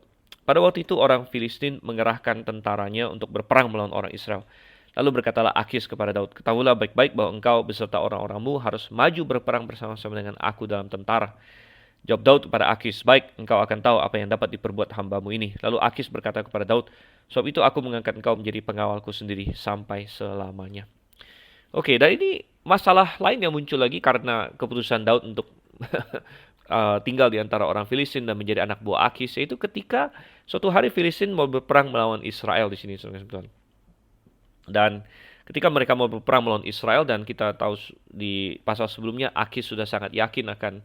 [SPEAKER 1] Pada waktu itu orang Filistin mengerahkan tentaranya untuk berperang melawan orang Israel. Lalu berkatalah Akis kepada Daud, ketahuilah baik-baik bahwa engkau beserta orang-orangmu harus maju berperang bersama-sama dengan aku dalam tentara. Jawab Daud kepada Akis, baik, engkau akan tahu apa yang dapat diperbuat hambamu ini. Lalu Akis berkata kepada Daud, sebab itu aku mengangkat engkau menjadi pengawalku sendiri sampai selamanya. Oke, dan ini masalah lain yang muncul lagi karena keputusan Daud untuk tinggal di antara orang Filistin dan menjadi anak buah Akis, yaitu ketika suatu hari Filistin mau berperang melawan Israel di sini, saudara-saudara. Dan ketika mereka mau berperang melawan Israel, dan kita tahu di pasal sebelumnya Akis sudah sangat yakin akan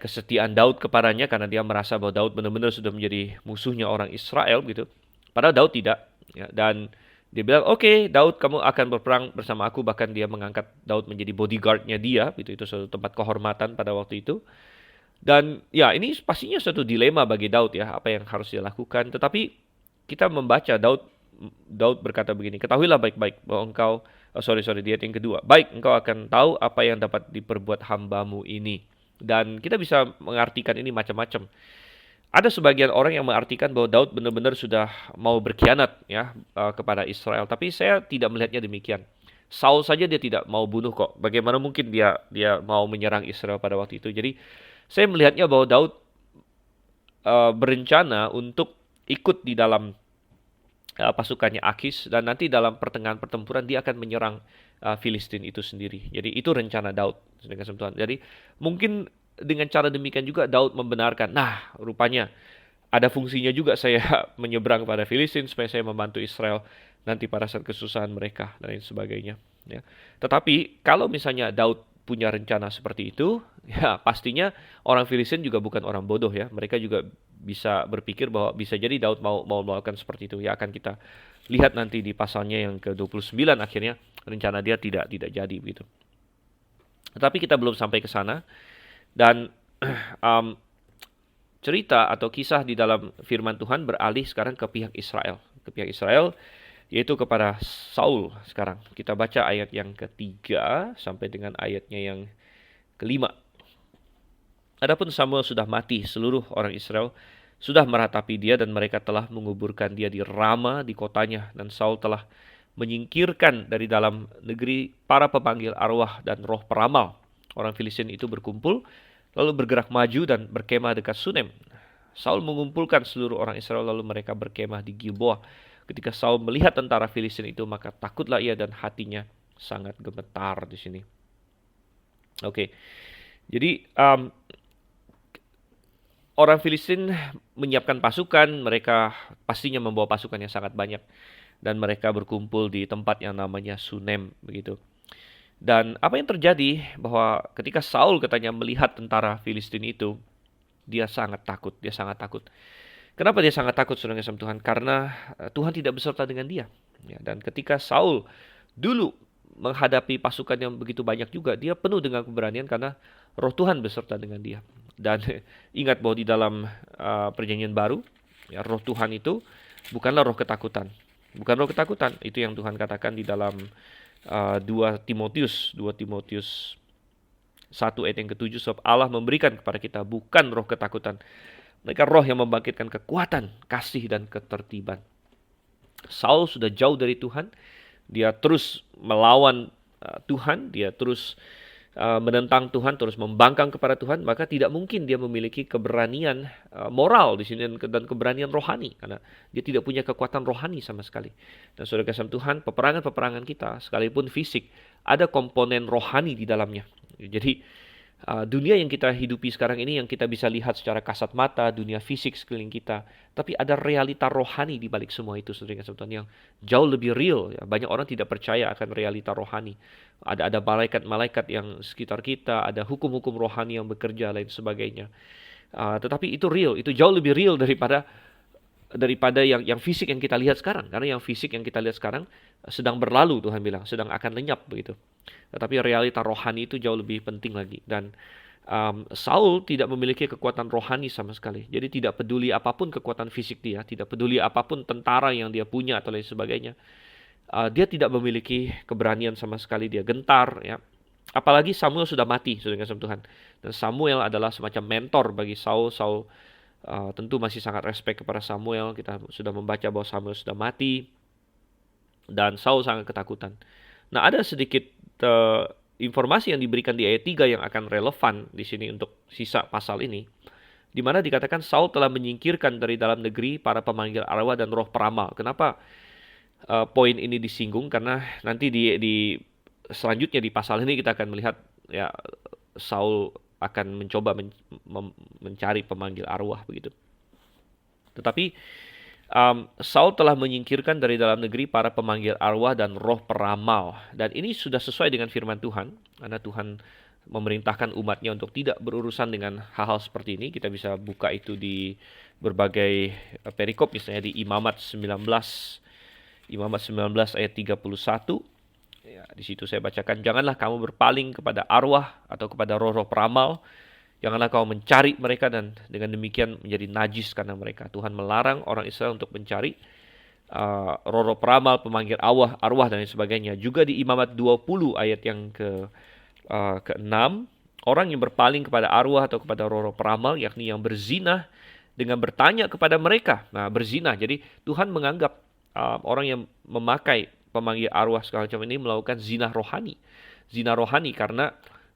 [SPEAKER 1] kesetiaan Daud kepadanya, karena dia merasa bahwa Daud benar-benar sudah menjadi musuhnya orang Israel gitu. Padahal Daud tidak, ya, dan dia bilang, oke, Daud, kamu akan berperang bersama aku. Bahkan dia mengangkat Daud menjadi bodyguardnya dia. Itu suatu tempat kehormatan pada waktu itu. Dan ya, ini pastinya suatu dilema bagi Daud ya, apa yang harus dia lakukan. Tetapi kita membaca Daud berkata begini, ketahuilah baik-baik bahwa engkau, di ayat yang kedua, baik, engkau akan tahu apa yang dapat diperbuat hambamu ini. Dan kita bisa mengartikan ini macam-macam. Ada sebagian orang yang mengartikan bahwa Daud benar-benar sudah mau berkhianat ya kepada Israel, tapi saya tidak melihatnya demikian. Saul saja dia tidak mau bunuh kok. Bagaimana mungkin dia mau menyerang Israel pada waktu itu? Jadi saya melihatnya bahwa Daud berencana untuk ikut di dalam pasukannya Akis, dan nanti dalam pertengahan pertempuran dia akan menyerang Filistin itu sendiri. Jadi itu rencana Daud. Jadi mungkin dengan cara demikian juga Daud membenarkan, nah rupanya ada fungsinya juga saya menyeberang pada Filistin supaya saya membantu Israel nanti pada saat kesusahan mereka dan lain sebagainya. Ya. Tetapi kalau misalnya Daud punya rencana seperti itu, ya pastinya orang Filistin juga bukan orang bodoh ya. Mereka juga bisa berpikir bahwa bisa jadi Daud mau melakukan seperti itu. Ya akan kita lihat nanti di pasalnya yang ke-29 akhirnya rencana dia tidak jadi begitu. Tetapi kita belum sampai ke sana dan um, cerita atau kisah di dalam firman Tuhan beralih sekarang ke pihak Israel. Ke pihak Israel, yaitu kepada Saul sekarang. Kita baca ayat yang ketiga sampai dengan ayatnya yang kelima. Adapun Samuel sudah mati, seluruh orang Israel sudah meratapi dia dan mereka telah menguburkan dia di Rama di kotanya. Dan Saul telah menyingkirkan dari dalam negeri para pemanggil arwah dan roh peramal. Orang Filistin itu berkumpul lalu bergerak maju dan berkemah dekat Sunem. Saul mengumpulkan seluruh orang Israel lalu mereka berkemah di Gilboa. Ketika Saul melihat tentara Filistin itu maka takutlah ia dan hatinya sangat gemetar di sini. Oke. Jadi orang Filistin menyiapkan pasukan, mereka pastinya membawa pasukan yang sangat banyak dan mereka berkumpul di tempat yang namanya Sunem begitu. Dan apa yang terjadi bahwa ketika Saul katanya melihat tentara Filistin itu, dia sangat takut, Kenapa dia sangat takut, saudara kasih Tuhan? Karena Tuhan tidak beserta dengan dia. Ya, dan ketika Saul dulu menghadapi pasukan yang begitu banyak juga, dia penuh dengan keberanian karena roh Tuhan beserta dengan dia. Dan ingat bahwa di dalam perjanjian baru, ya, roh Tuhan itu bukanlah roh ketakutan. Bukan roh ketakutan, itu yang Tuhan katakan di dalam 2 Timotius 1 ayat yang ke-7, sebab Allah memberikan kepada kita bukan roh ketakutan, mereka roh yang membangkitkan kekuatan, kasih dan ketertiban. Saul sudah jauh dari Tuhan, dia terus melawan Tuhan, dia terus menentang Tuhan, terus membangkang kepada Tuhan, maka tidak mungkin dia memiliki keberanian moral di sini dan keberanian rohani karena dia tidak punya kekuatan rohani sama sekali. Dan saudara kasih Tuhan, peperangan-peperangan kita sekalipun fisik ada komponen rohani di dalamnya. Jadi dunia yang kita hidupi sekarang ini yang kita bisa lihat secara kasat mata, dunia fisik sekeliling kita, tapi ada realita rohani di balik semua itu, saudara Tuhan, yang jauh lebih real. Ya. Banyak orang tidak percaya akan realita rohani. Ada malaikat-malaikat yang sekitar kita, ada hukum-hukum rohani yang bekerja, lain sebagainya. Tetapi itu real, itu jauh lebih real daripada yang fisik yang kita lihat sekarang. Karena yang fisik yang kita lihat sekarang sedang berlalu, Tuhan bilang, sedang akan lenyap begitu. Tetapi realita rohani itu jauh lebih penting lagi. Dan Saul tidak memiliki kekuatan rohani sama sekali. Jadi tidak peduli apapun kekuatan fisik dia, tidak peduli apapun tentara yang dia punya atau lain sebagainya. Dia tidak memiliki keberanian sama sekali, dia gentar ya. Apalagi Samuel sudah mati, saudara kasih Tuhan. Dan Samuel adalah semacam mentor bagi Saul. Saul tentu masih sangat respect kepada Samuel. Kita sudah membaca bahwa Samuel sudah mati dan Saul sangat ketakutan. Nah, ada sedikit informasi yang diberikan di ayat 3 yang akan relevan di sini untuk sisa pasal ini, di mana dikatakan Saul telah menyingkirkan dari dalam negeri para pemanggil arwah dan roh peramal. Kenapa poin ini disinggung? Karena nanti di selanjutnya di pasal ini kita akan melihat ya Saul akan mencoba mencari pemanggil arwah begitu. Tetapi Saul telah menyingkirkan dari dalam negeri para pemanggil arwah dan roh peramal. Dan ini sudah sesuai dengan firman Tuhan. Karena Tuhan memerintahkan umatnya untuk tidak berurusan dengan hal-hal seperti ini. Kita bisa buka itu di berbagai perikop. Misalnya di Imamat 19 ayat 31. Ya, di situ saya bacakan, janganlah kamu berpaling kepada arwah atau kepada roh-roh peramal. Janganlah kau mencari mereka dan dengan demikian menjadi najis karena mereka. Tuhan melarang orang Israel untuk mencari roh-roh peramal, pemanggil arwah dan lain sebagainya. Juga di Imamat 20 ayat yang ke-6, orang yang berpaling kepada arwah atau kepada roh-roh peramal, yakni yang berzina dengan bertanya kepada mereka. Nah, berzina. Jadi Tuhan menganggap orang yang memakai pemanggil arwah segala macam ini melakukan zina rohani. Zina rohani karena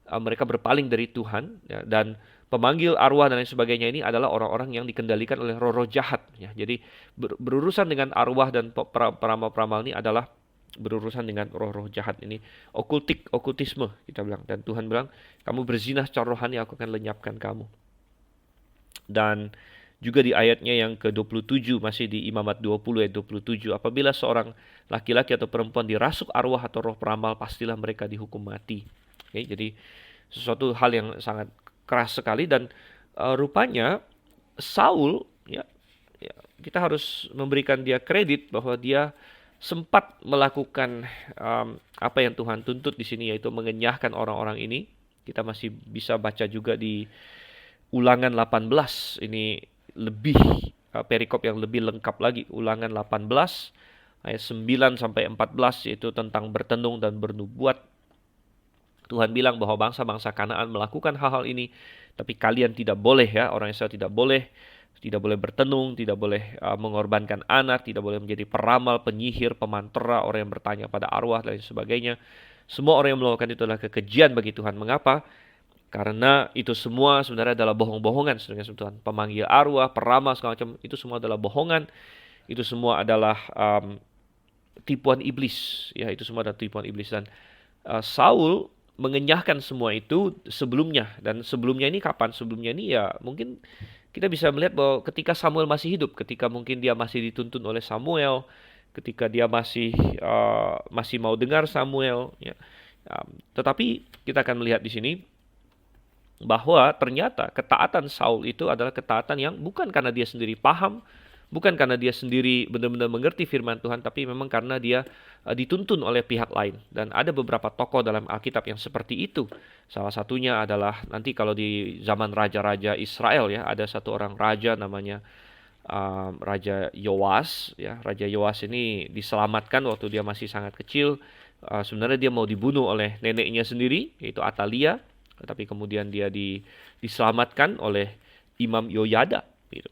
[SPEAKER 1] mereka berpaling dari Tuhan ya, dan pemanggil arwah dan lain sebagainya ini adalah orang-orang yang dikendalikan oleh roh-roh jahat ya. Jadi berurusan dengan arwah dan peramal-peramal ini adalah berurusan dengan roh-roh jahat ini, okultisme kita bilang. Dan Tuhan bilang, kamu berzina secara rohani, aku akan lenyapkan kamu. Dan juga di ayatnya yang ke-27, masih di Imamat 20 ayat 27, apabila seorang laki-laki atau perempuan dirasuk arwah atau roh peramal, pastilah mereka dihukum mati. Oke, jadi sesuatu hal yang sangat keras sekali dan rupanya Saul ya, ya, kita harus memberikan dia kredit bahwa dia sempat melakukan apa yang Tuhan tuntut di sini, yaitu mengenyahkan orang-orang ini. Kita masih bisa baca juga di Ulangan 18. Ini lebih perikop yang lebih lengkap lagi. Ulangan 18 ayat 9 sampai 14, yaitu tentang bertenung dan bernubuat. Tuhan bilang bahwa bangsa-bangsa Kanaan melakukan hal-hal ini, tapi kalian tidak boleh, ya, orang Israel tidak boleh bertenung, tidak boleh mengorbankan anak, tidak boleh menjadi peramal, penyihir, pemantera, orang yang bertanya pada arwah dan sebagainya. Semua orang yang melakukan itu adalah kekejian bagi Tuhan. Mengapa? Karena itu semua sebenarnya adalah bohong-bohongan, saudara Tuhan. Pemanggil arwah, peramal, segala macam, itu semua adalah bohongan. Itu semua adalah tipuan iblis. Ya, itu semua adalah tipuan iblis. Dan Saul mengenyahkan semua itu sebelumnya. Dan sebelumnya ini kapan? Sebelumnya ini ya mungkin kita bisa melihat bahwa ketika Samuel masih hidup, ketika mungkin dia masih dituntun oleh Samuel, ketika dia masih mau dengar Samuel, ya. Tetapi kita akan melihat di sini bahwa ternyata ketaatan Saul itu adalah ketaatan yang bukan karena dia sendiri paham, bukan karena dia sendiri benar-benar mengerti firman Tuhan, tapi memang karena dia dituntun oleh pihak lain. Dan ada beberapa tokoh dalam Alkitab yang seperti itu. Salah satunya adalah nanti kalau di zaman raja-raja Israel, ya, ada satu orang raja namanya Raja Yoas, ya. Raja Yoas ini diselamatkan waktu dia masih sangat kecil. Sebenarnya dia mau dibunuh oleh neneknya sendiri, yaitu Atalia. Tetapi kemudian dia diselamatkan oleh Imam Yoyada, gitu.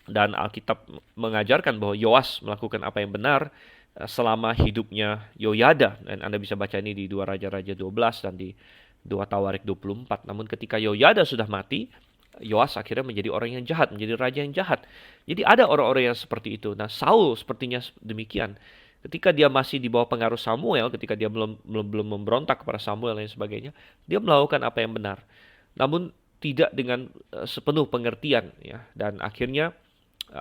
[SPEAKER 1] Dan Alkitab mengajarkan bahwa Yoas melakukan apa yang benar selama hidupnya Yoyada. Dan Anda bisa baca ini di 2 Raja-Raja 12 dan di 2 Tawarik 24. Namun ketika Yoyada sudah mati, Yoas akhirnya menjadi orang yang jahat, menjadi raja yang jahat. Jadi ada orang-orang yang seperti itu. Nah, Saul sepertinya demikian. Ketika dia masih di bawah pengaruh Samuel, ketika dia belum memberontak kepada Samuel dan sebagainya, dia melakukan apa yang benar. Namun tidak dengan sepenuh pengertian, ya. Dan akhirnya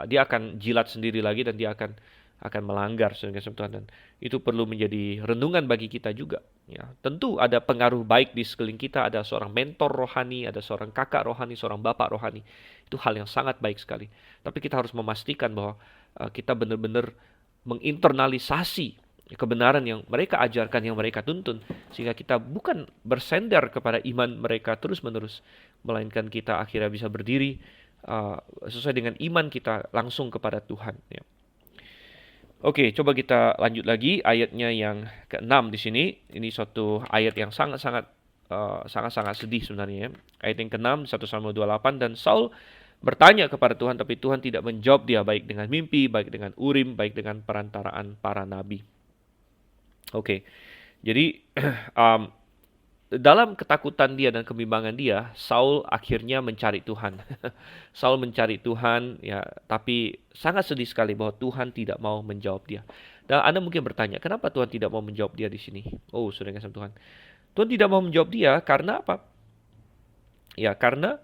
[SPEAKER 1] dia akan jilat sendiri lagi dan dia akan melanggar sehingga Tuhan. Dan itu perlu menjadi renungan bagi kita juga, ya. Tentu ada pengaruh baik di sekeliling kita, ada seorang mentor rohani, ada seorang kakak rohani, seorang bapak rohani. Itu hal yang sangat baik sekali. Tapi kita harus memastikan bahwa kita benar-benar menginternalisasi kebenaran yang mereka ajarkan, yang mereka tuntun, sehingga kita bukan bersender kepada iman mereka terus-menerus, melainkan kita akhirnya bisa berdiri sesuai dengan iman kita langsung kepada Tuhan, ya. Oke, coba kita lanjut lagi ayatnya yang ke-6 di sini. Ini suatu ayat yang sangat-sangat sedih sebenarnya, ya. Ayat yang ke-6, 1 Samuel 28, dan Saul bertanya kepada Tuhan, tapi Tuhan tidak menjawab dia, baik dengan mimpi, baik dengan urim, baik dengan perantaraan para nabi. Oke, jadi dalam ketakutan dia dan kebimbangan dia, Saul akhirnya mencari Tuhan. Saul mencari Tuhan, ya, tapi sangat sedih sekali bahwa Tuhan tidak mau menjawab dia. Dan Anda mungkin bertanya, kenapa Tuhan tidak mau menjawab dia di sini? Oh, sudah kasih Tuhan. Tuhan tidak mau menjawab dia karena apa? Ya, karena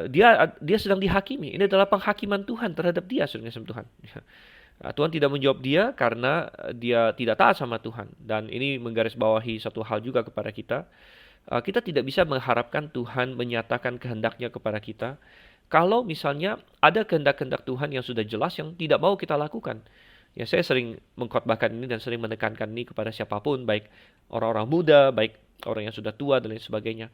[SPEAKER 1] dia sedang dihakimi. Ini adalah penghakiman Tuhan terhadap dia, saudara Tuhan. Tuhan tidak menjawab dia karena dia tidak taat sama Tuhan. Dan ini menggarisbawahi satu hal juga kepada kita. Kita tidak bisa mengharapkan Tuhan menyatakan kehendaknya kepada kita kalau misalnya ada kehendak-kehendak Tuhan yang sudah jelas yang tidak mau kita lakukan. Ya, saya sering mengkhotbahkan ini dan sering menekankan ini kepada siapapun, baik orang-orang muda, baik orang yang sudah tua dan lain sebagainya.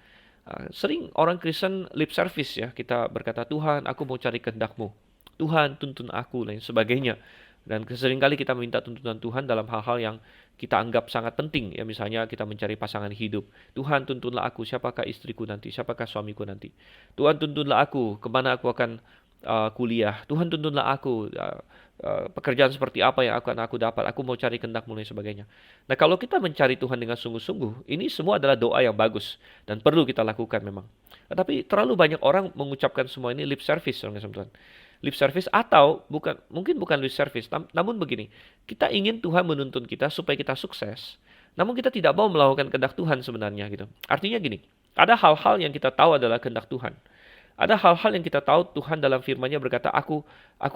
[SPEAKER 1] Sering orang Kristen lip service, ya, kita berkata, Tuhan, aku mau cari kehendak-Mu, Tuhan tuntun aku, dan sebagainya. Dan seringkali kita minta tuntunan Tuhan dalam hal-hal yang kita anggap sangat penting, ya, misalnya kita mencari pasangan hidup. Tuhan tuntunlah aku, siapakah istriku nanti, siapakah suamiku nanti. Tuhan tuntunlah aku, kemana aku akan kuliah. Tuhan tuntunlah aku, pekerjaan seperti apa yang akan aku dapat. Aku mau cari kehendak-Mu dan sebagainya. Nah, kalau kita mencari Tuhan dengan sungguh-sungguh, ini semua adalah doa yang bagus dan perlu kita lakukan memang. Tapi terlalu banyak orang mengucapkan semua ini lip service, Tuhan. Lip service atau mungkin bukan lip service, namun begini, kita ingin Tuhan menuntun kita supaya kita sukses, namun kita tidak mau melakukan kehendak Tuhan sebenarnya, gitu. Artinya gini, ada hal-hal yang kita tahu adalah kehendak Tuhan. Ada hal-hal yang kita tahu Tuhan dalam firman-Nya berkata, aku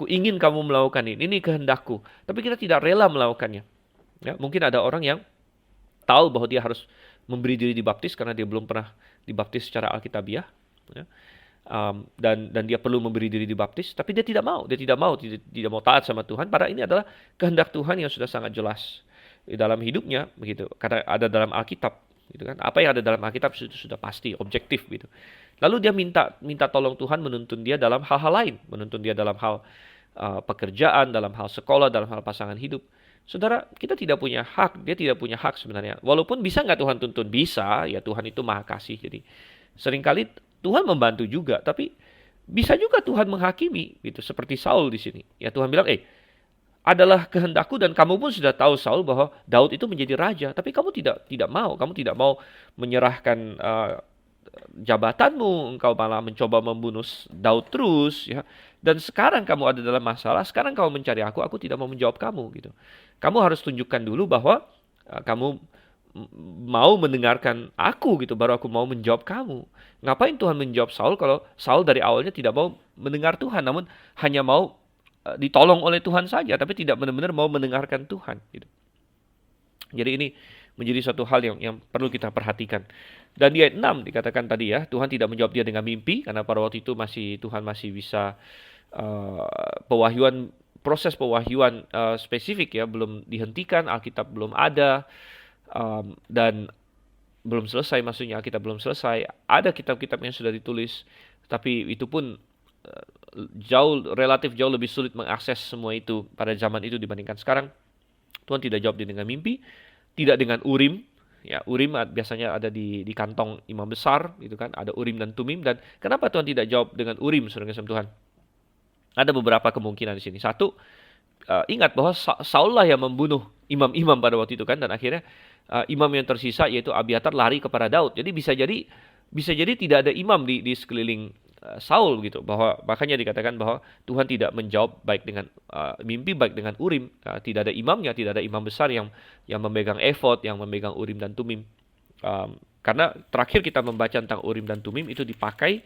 [SPEAKER 1] ingin kamu melakukan ini kehendakku. Tapi kita tidak rela melakukannya. Ya, mungkin ada orang yang tahu bahwa dia harus memberi diri dibaptis karena dia belum pernah dibaptis secara alkitabiah, ya. Dan dia perlu memberi diri dibaptis, tapi dia tidak mau, tidak mau taat sama Tuhan. Padahal ini adalah kehendak Tuhan yang sudah sangat jelas di dalam hidupnya, begitu. Karena ada dalam Alkitab, gitu kan? Apa yang ada dalam Alkitab itu sudah pasti, objektif, gitu. Lalu dia minta tolong Tuhan menuntun dia dalam hal-hal lain, menuntun dia dalam hal pekerjaan, dalam hal sekolah, dalam hal pasangan hidup. Saudara, kita tidak punya hak, dia tidak punya hak sebenarnya. Walaupun bisa nggak Tuhan tuntun? Bisa, ya Tuhan itu maha kasih. Jadi seringkali Tuhan membantu juga, tapi bisa juga Tuhan menghakimi, gitu. Seperti Saul di sini. Ya Tuhan bilang, adalah kehendakku dan kamu pun sudah tahu Saul bahwa Daud itu menjadi raja, tapi kamu tidak mau, menyerahkan jabatanmu, engkau malah mencoba membunuh Daud terus, ya. Dan sekarang kamu ada dalam masalah, sekarang kamu mencari aku tidak mau menjawab kamu, gitu. Kamu harus tunjukkan dulu bahwa kamu mau mendengarkan aku, gitu, baru aku mau menjawab kamu. Ngapain Tuhan menjawab Saul kalau Saul dari awalnya tidak mau mendengar Tuhan, namun hanya mau ditolong oleh Tuhan saja, tapi tidak benar-benar mau mendengarkan Tuhan, gitu. Jadi ini menjadi satu hal yang perlu kita perhatikan. Dan di ayat 6 dikatakan tadi, ya, Tuhan tidak menjawab dia dengan mimpi, karena pada waktu itu Tuhan masih bisa proses pewahyuan spesifik, ya, belum dihentikan, Alkitab belum ada, dan belum selesai, maksudnya Alkitab belum selesai. Ada kitab-kitab yang sudah ditulis, tapi itu pun relatif jauh lebih sulit mengakses semua itu pada zaman itu dibandingkan sekarang. Tuhan tidak jawab dia dengan mimpi, tidak dengan Urim. Ya, Urim biasanya ada di kantong imam besar, gitu kan. Ada Urim dan Tumim. Dan kenapa Tuhan tidak jawab dengan Urim, saudara kasih Tuhan? Ada beberapa kemungkinan di sini. Satu, ingat bahwa Saul lah yang membunuh imam-imam pada waktu itu kan, dan akhirnya imam yang tersisa yaitu Abiatar lari kepada Daud. Jadi bisa jadi tidak ada imam di sekeliling Saul, gitu. Bahwa makanya dikatakan bahwa Tuhan tidak menjawab baik dengan mimpi, baik dengan Urim. Tidak ada imamnya, tidak ada imam besar yang memegang efod, yang memegang Urim dan Tumim. Karena terakhir kita membaca tentang Urim dan Tumim itu dipakai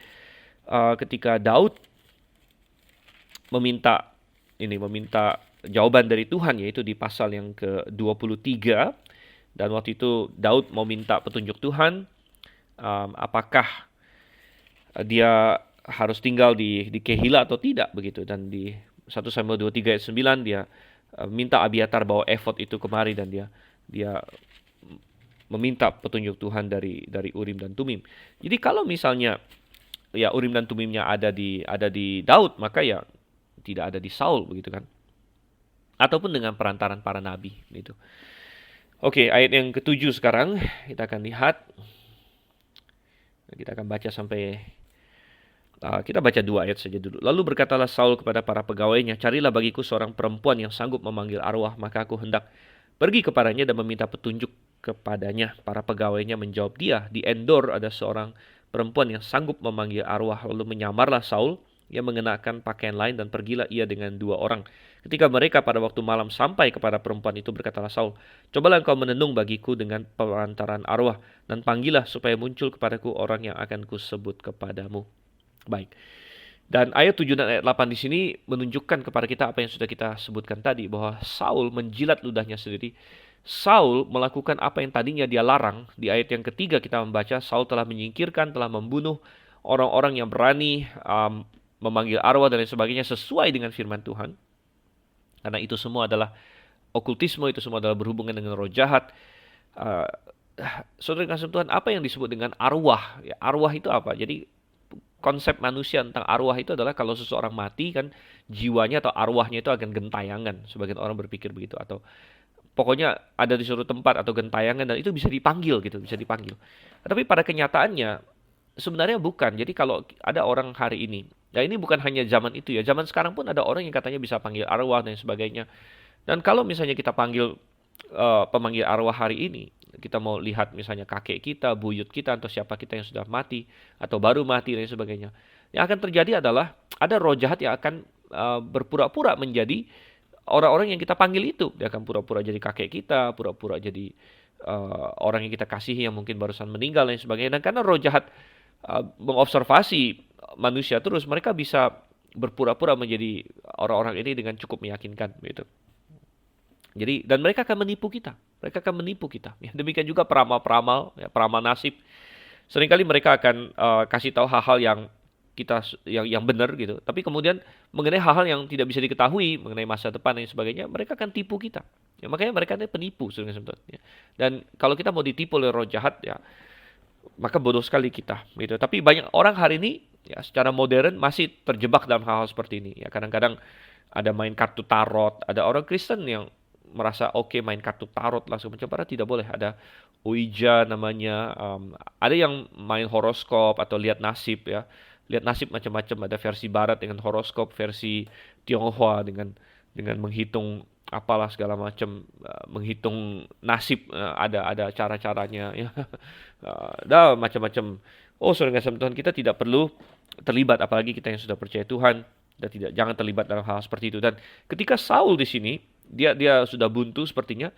[SPEAKER 1] ketika Daud meminta jawaban dari Tuhan, yaitu di pasal yang ke-23. Dan waktu itu Daud mau minta petunjuk Tuhan, apakah dia harus tinggal di Kehila atau tidak, begitu. Dan di 1 Samuel 23 ayat 9 dia minta Abiatar bawa efod itu kemari, dan dia meminta petunjuk Tuhan dari Urim dan Tumim. Jadi kalau misalnya ya Urim dan Tumimnya ada di Daud, maka ya tidak ada di Saul, begitu kan. Ataupun dengan perantaran para nabi, gitu. Oke, ayat yang ke-7 sekarang kita akan lihat. Kita akan baca sampai kita baca 2 ayat saja dulu. Lalu berkatalah Saul kepada para pegawainya, "Carilah bagiku seorang perempuan yang sanggup memanggil arwah, maka aku hendak pergi kepadanya dan meminta petunjuk kepadanya." Para pegawainya menjawab dia, "Di Endor ada seorang perempuan yang sanggup memanggil arwah." Lalu menyamarlah Saul, ia mengenakan pakaian lain dan pergilah ia dengan 2 orang. Ketika mereka pada waktu malam sampai kepada perempuan itu, berkatalah Saul, "Cobalah engkau menenung bagiku dengan perantaran arwah, dan panggillah supaya muncul kepadaku orang yang akan kusebut kepadamu." Baik. Dan ayat 7 dan ayat 8 di sini menunjukkan kepada kita apa yang sudah kita sebutkan tadi, bahwa Saul menjilat ludahnya sendiri. Saul melakukan apa yang tadinya dia larang. Di ayat yang ketiga kita membaca, Saul telah menyingkirkan, telah membunuh orang-orang yang berani memanggil arwah dan lain sebagainya sesuai dengan firman Tuhan. Karena itu semua adalah okultisme, itu semua adalah berhubungan dengan roh jahat. Saudara kasih Tuhan, apa yang disebut dengan arwah? Ya, arwah itu apa? Jadi konsep manusia tentang arwah itu adalah kalau seseorang mati kan jiwanya atau arwahnya itu akan gentayangan. Sebagian orang berpikir begitu, atau pokoknya ada di suatu tempat atau gentayangan, dan itu bisa dipanggil, gitu, bisa dipanggil. Tapi pada kenyataannya sebenarnya bukan. Jadi kalau ada orang hari ini, ya ini bukan hanya zaman itu ya, zaman sekarang pun ada orang yang katanya bisa panggil arwah dan sebagainya. Dan kalau misalnya kita panggil pemanggil arwah hari ini, kita mau lihat misalnya kakek kita, buyut kita, atau siapa kita yang sudah mati atau baru mati dan sebagainya, yang akan terjadi adalah ada roh jahat yang akan berpura-pura menjadi orang-orang yang kita panggil itu. Dia akan pura-pura jadi kakek kita, pura-pura jadi orang yang kita kasihi yang mungkin barusan meninggal dan sebagainya. Dan karena roh jahat mengobservasi manusia terus, mereka bisa berpura-pura menjadi orang-orang ini dengan cukup meyakinkan, gitu. Jadi dan mereka akan menipu kita. Mereka akan menipu kita. Ya, demikian juga peramal-peramal, ya, peramal nasib. Seringkali mereka akan kasih tahu hal-hal yang benar gitu. Tapi kemudian mengenai hal-hal yang tidak bisa diketahui mengenai masa depan dan sebagainya, mereka akan tipu kita. Ya, makanya mereka ini penipu sebenarnya. Ya. Dan kalau kita mau ditipu oleh roh jahat, ya maka bodoh sekali kita. Gitu. Tapi banyak orang hari ini, ya secara modern masih terjebak dalam hal-hal seperti ini. Ya kadang-kadang ada main kartu tarot, ada orang Kristen yang merasa oke main kartu tarot langsung mencoba, tidak boleh. Ada Ouija namanya, ada yang main horoskop atau lihat nasib ya. Lihat nasib macam-macam, ada versi barat dengan horoskop, versi Tionghoa dengan menghitung apalah segala macam, menghitung nasib, ada cara-caranya ya. Dah macam-macam. Oh, saudara kasih Tuhan, kita tidak perlu terlibat, apalagi kita yang sudah percaya Tuhan, dan jangan terlibat dalam hal seperti itu. Dan ketika Saul di sini, dia sudah buntu sepertinya,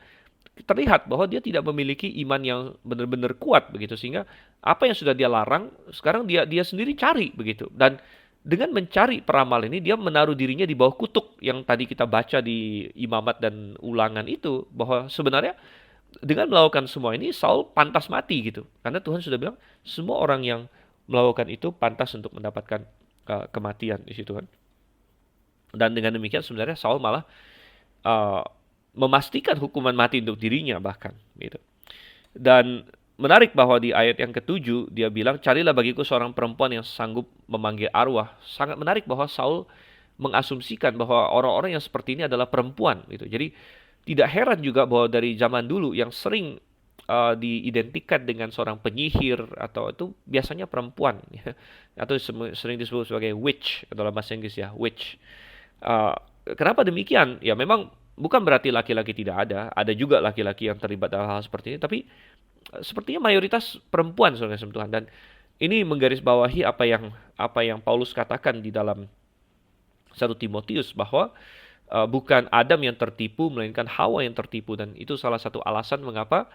[SPEAKER 1] terlihat bahwa dia tidak memiliki iman yang benar-benar kuat begitu, sehingga apa yang sudah dia larang sekarang dia sendiri cari begitu. Dan dengan mencari peramal ini, dia menaruh dirinya di bawah kutuk yang tadi kita baca di Imamat dan Ulangan itu, bahwa sebenarnya dengan melakukan semua ini Saul pantas mati gitu. Karena Tuhan sudah bilang semua orang yang melakukan itu pantas untuk mendapatkan kematian di situ kan. Dan dengan demikian sebenarnya Saul malah uh, memastikan hukuman mati untuk dirinya bahkan gitu. Dan menarik bahwa di ayat yang ketujuh dia bilang, carilah bagiku seorang perempuan yang sanggup memanggil arwah. Sangat menarik bahwa Saul mengasumsikan bahwa orang-orang yang seperti ini adalah perempuan gitu. Jadi tidak heran juga bahwa dari zaman dulu yang sering diidentikan dengan seorang penyihir atau itu biasanya perempuan ya. Atau sering disebut sebagai witch dalam bahasa Inggris ya, witch. Uh, Kenapa demikian? Ya memang bukan berarti laki-laki tidak ada juga laki-laki yang terlibat dalam hal seperti ini, tapi sepertinya mayoritas perempuan saudara Tuhan. Dan ini menggarisbawahi apa yang Paulus katakan di dalam 1 Timotius bahwa bukan Adam yang tertipu melainkan Hawa yang tertipu, dan itu salah satu alasan mengapa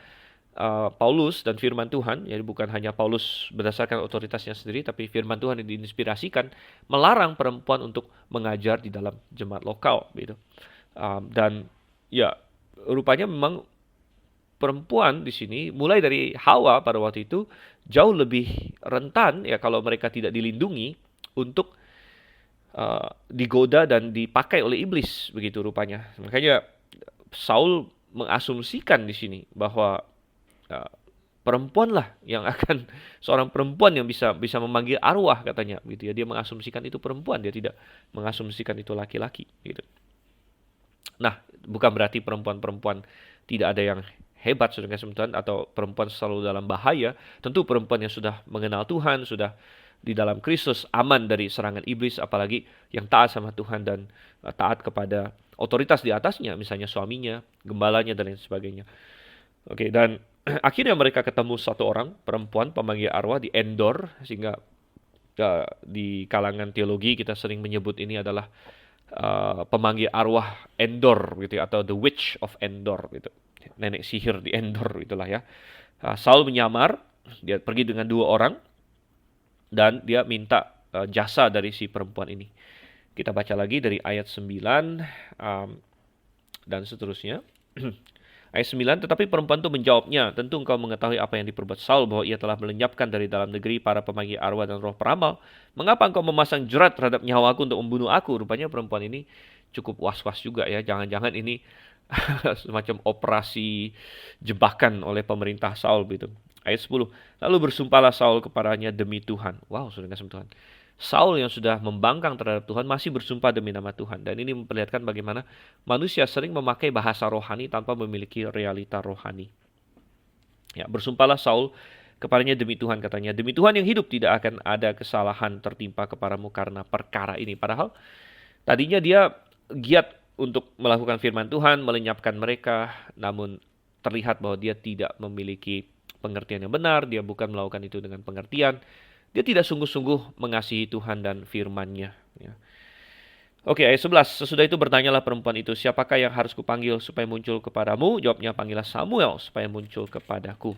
[SPEAKER 1] Paulus dan firman Tuhan, jadi bukan hanya Paulus berdasarkan otoritasnya sendiri, tapi firman Tuhan yang diinspirasikan melarang perempuan untuk mengajar di dalam jemaat lokal gitu. Dan ya rupanya memang perempuan di sini mulai dari Hawa pada waktu itu jauh lebih rentan ya kalau mereka tidak dilindungi untuk digoda dan dipakai oleh iblis begitu rupanya. Makanya Saul mengasumsikan di sini bahwa perempuanlah yang akan seorang perempuan yang bisa memanggil arwah katanya gitu ya. Dia mengasumsikan itu perempuan, dia tidak mengasumsikan itu laki-laki gitu. Nah, bukan berarti perempuan-perempuan tidak ada yang hebat saudara Tuhan atau perempuan selalu dalam bahaya. Tentu perempuan yang sudah mengenal Tuhan, sudah di dalam Kristus aman dari serangan iblis, apalagi yang taat sama Tuhan dan taat kepada otoritas di atasnya, misalnya suaminya, gembalanya dan lain sebagainya. Oke, dan akhirnya mereka ketemu satu orang perempuan pemanggil arwah di Endor, sehingga di kalangan teologi kita sering menyebut ini adalah pemanggil arwah Endor gitu ya, atau the witch of Endor gitu. Nenek sihir di Endor itulah ya. Saul menyamar, dia pergi dengan 2 orang dan dia minta jasa dari si perempuan ini. Kita baca lagi dari ayat 9 dan seterusnya. Ayat 9, tetapi perempuan itu menjawabnya, tentu engkau mengetahui apa yang diperbuat Saul, bahwa ia telah melenyapkan dari dalam negeri para pemanggil arwah dan roh peramal. Mengapa engkau memasang jerat terhadap nyawaku untuk membunuh aku? Rupanya perempuan ini cukup was-was juga ya. Jangan-jangan ini semacam operasi jebakan oleh pemerintah Saul gitu. Ayat 10, lalu bersumpahlah Saul kepadanya demi Tuhan. Wow, saudara kasih Tuhan. Saul yang sudah membangkang terhadap Tuhan masih bersumpah demi nama Tuhan. Dan ini memperlihatkan bagaimana manusia sering memakai bahasa rohani tanpa memiliki realita rohani. Ya, bersumpahlah Saul kepadanya demi Tuhan, katanya, demi Tuhan yang hidup tidak akan ada kesalahan tertimpa kepadamu karena perkara ini. Padahal tadinya dia giat untuk melakukan firman Tuhan, melenyapkan mereka, namun terlihat bahwa dia tidak memiliki pengertian yang benar, dia bukan melakukan itu dengan pengertian. Dia tidak sungguh-sungguh mengasihi Tuhan dan firman-Nya. Ya. Oke, ayat 11. Sesudah itu bertanyalah perempuan itu, siapakah yang harus kupanggil supaya muncul kepadamu? Jawabnya, panggillah Samuel supaya muncul kepadaku.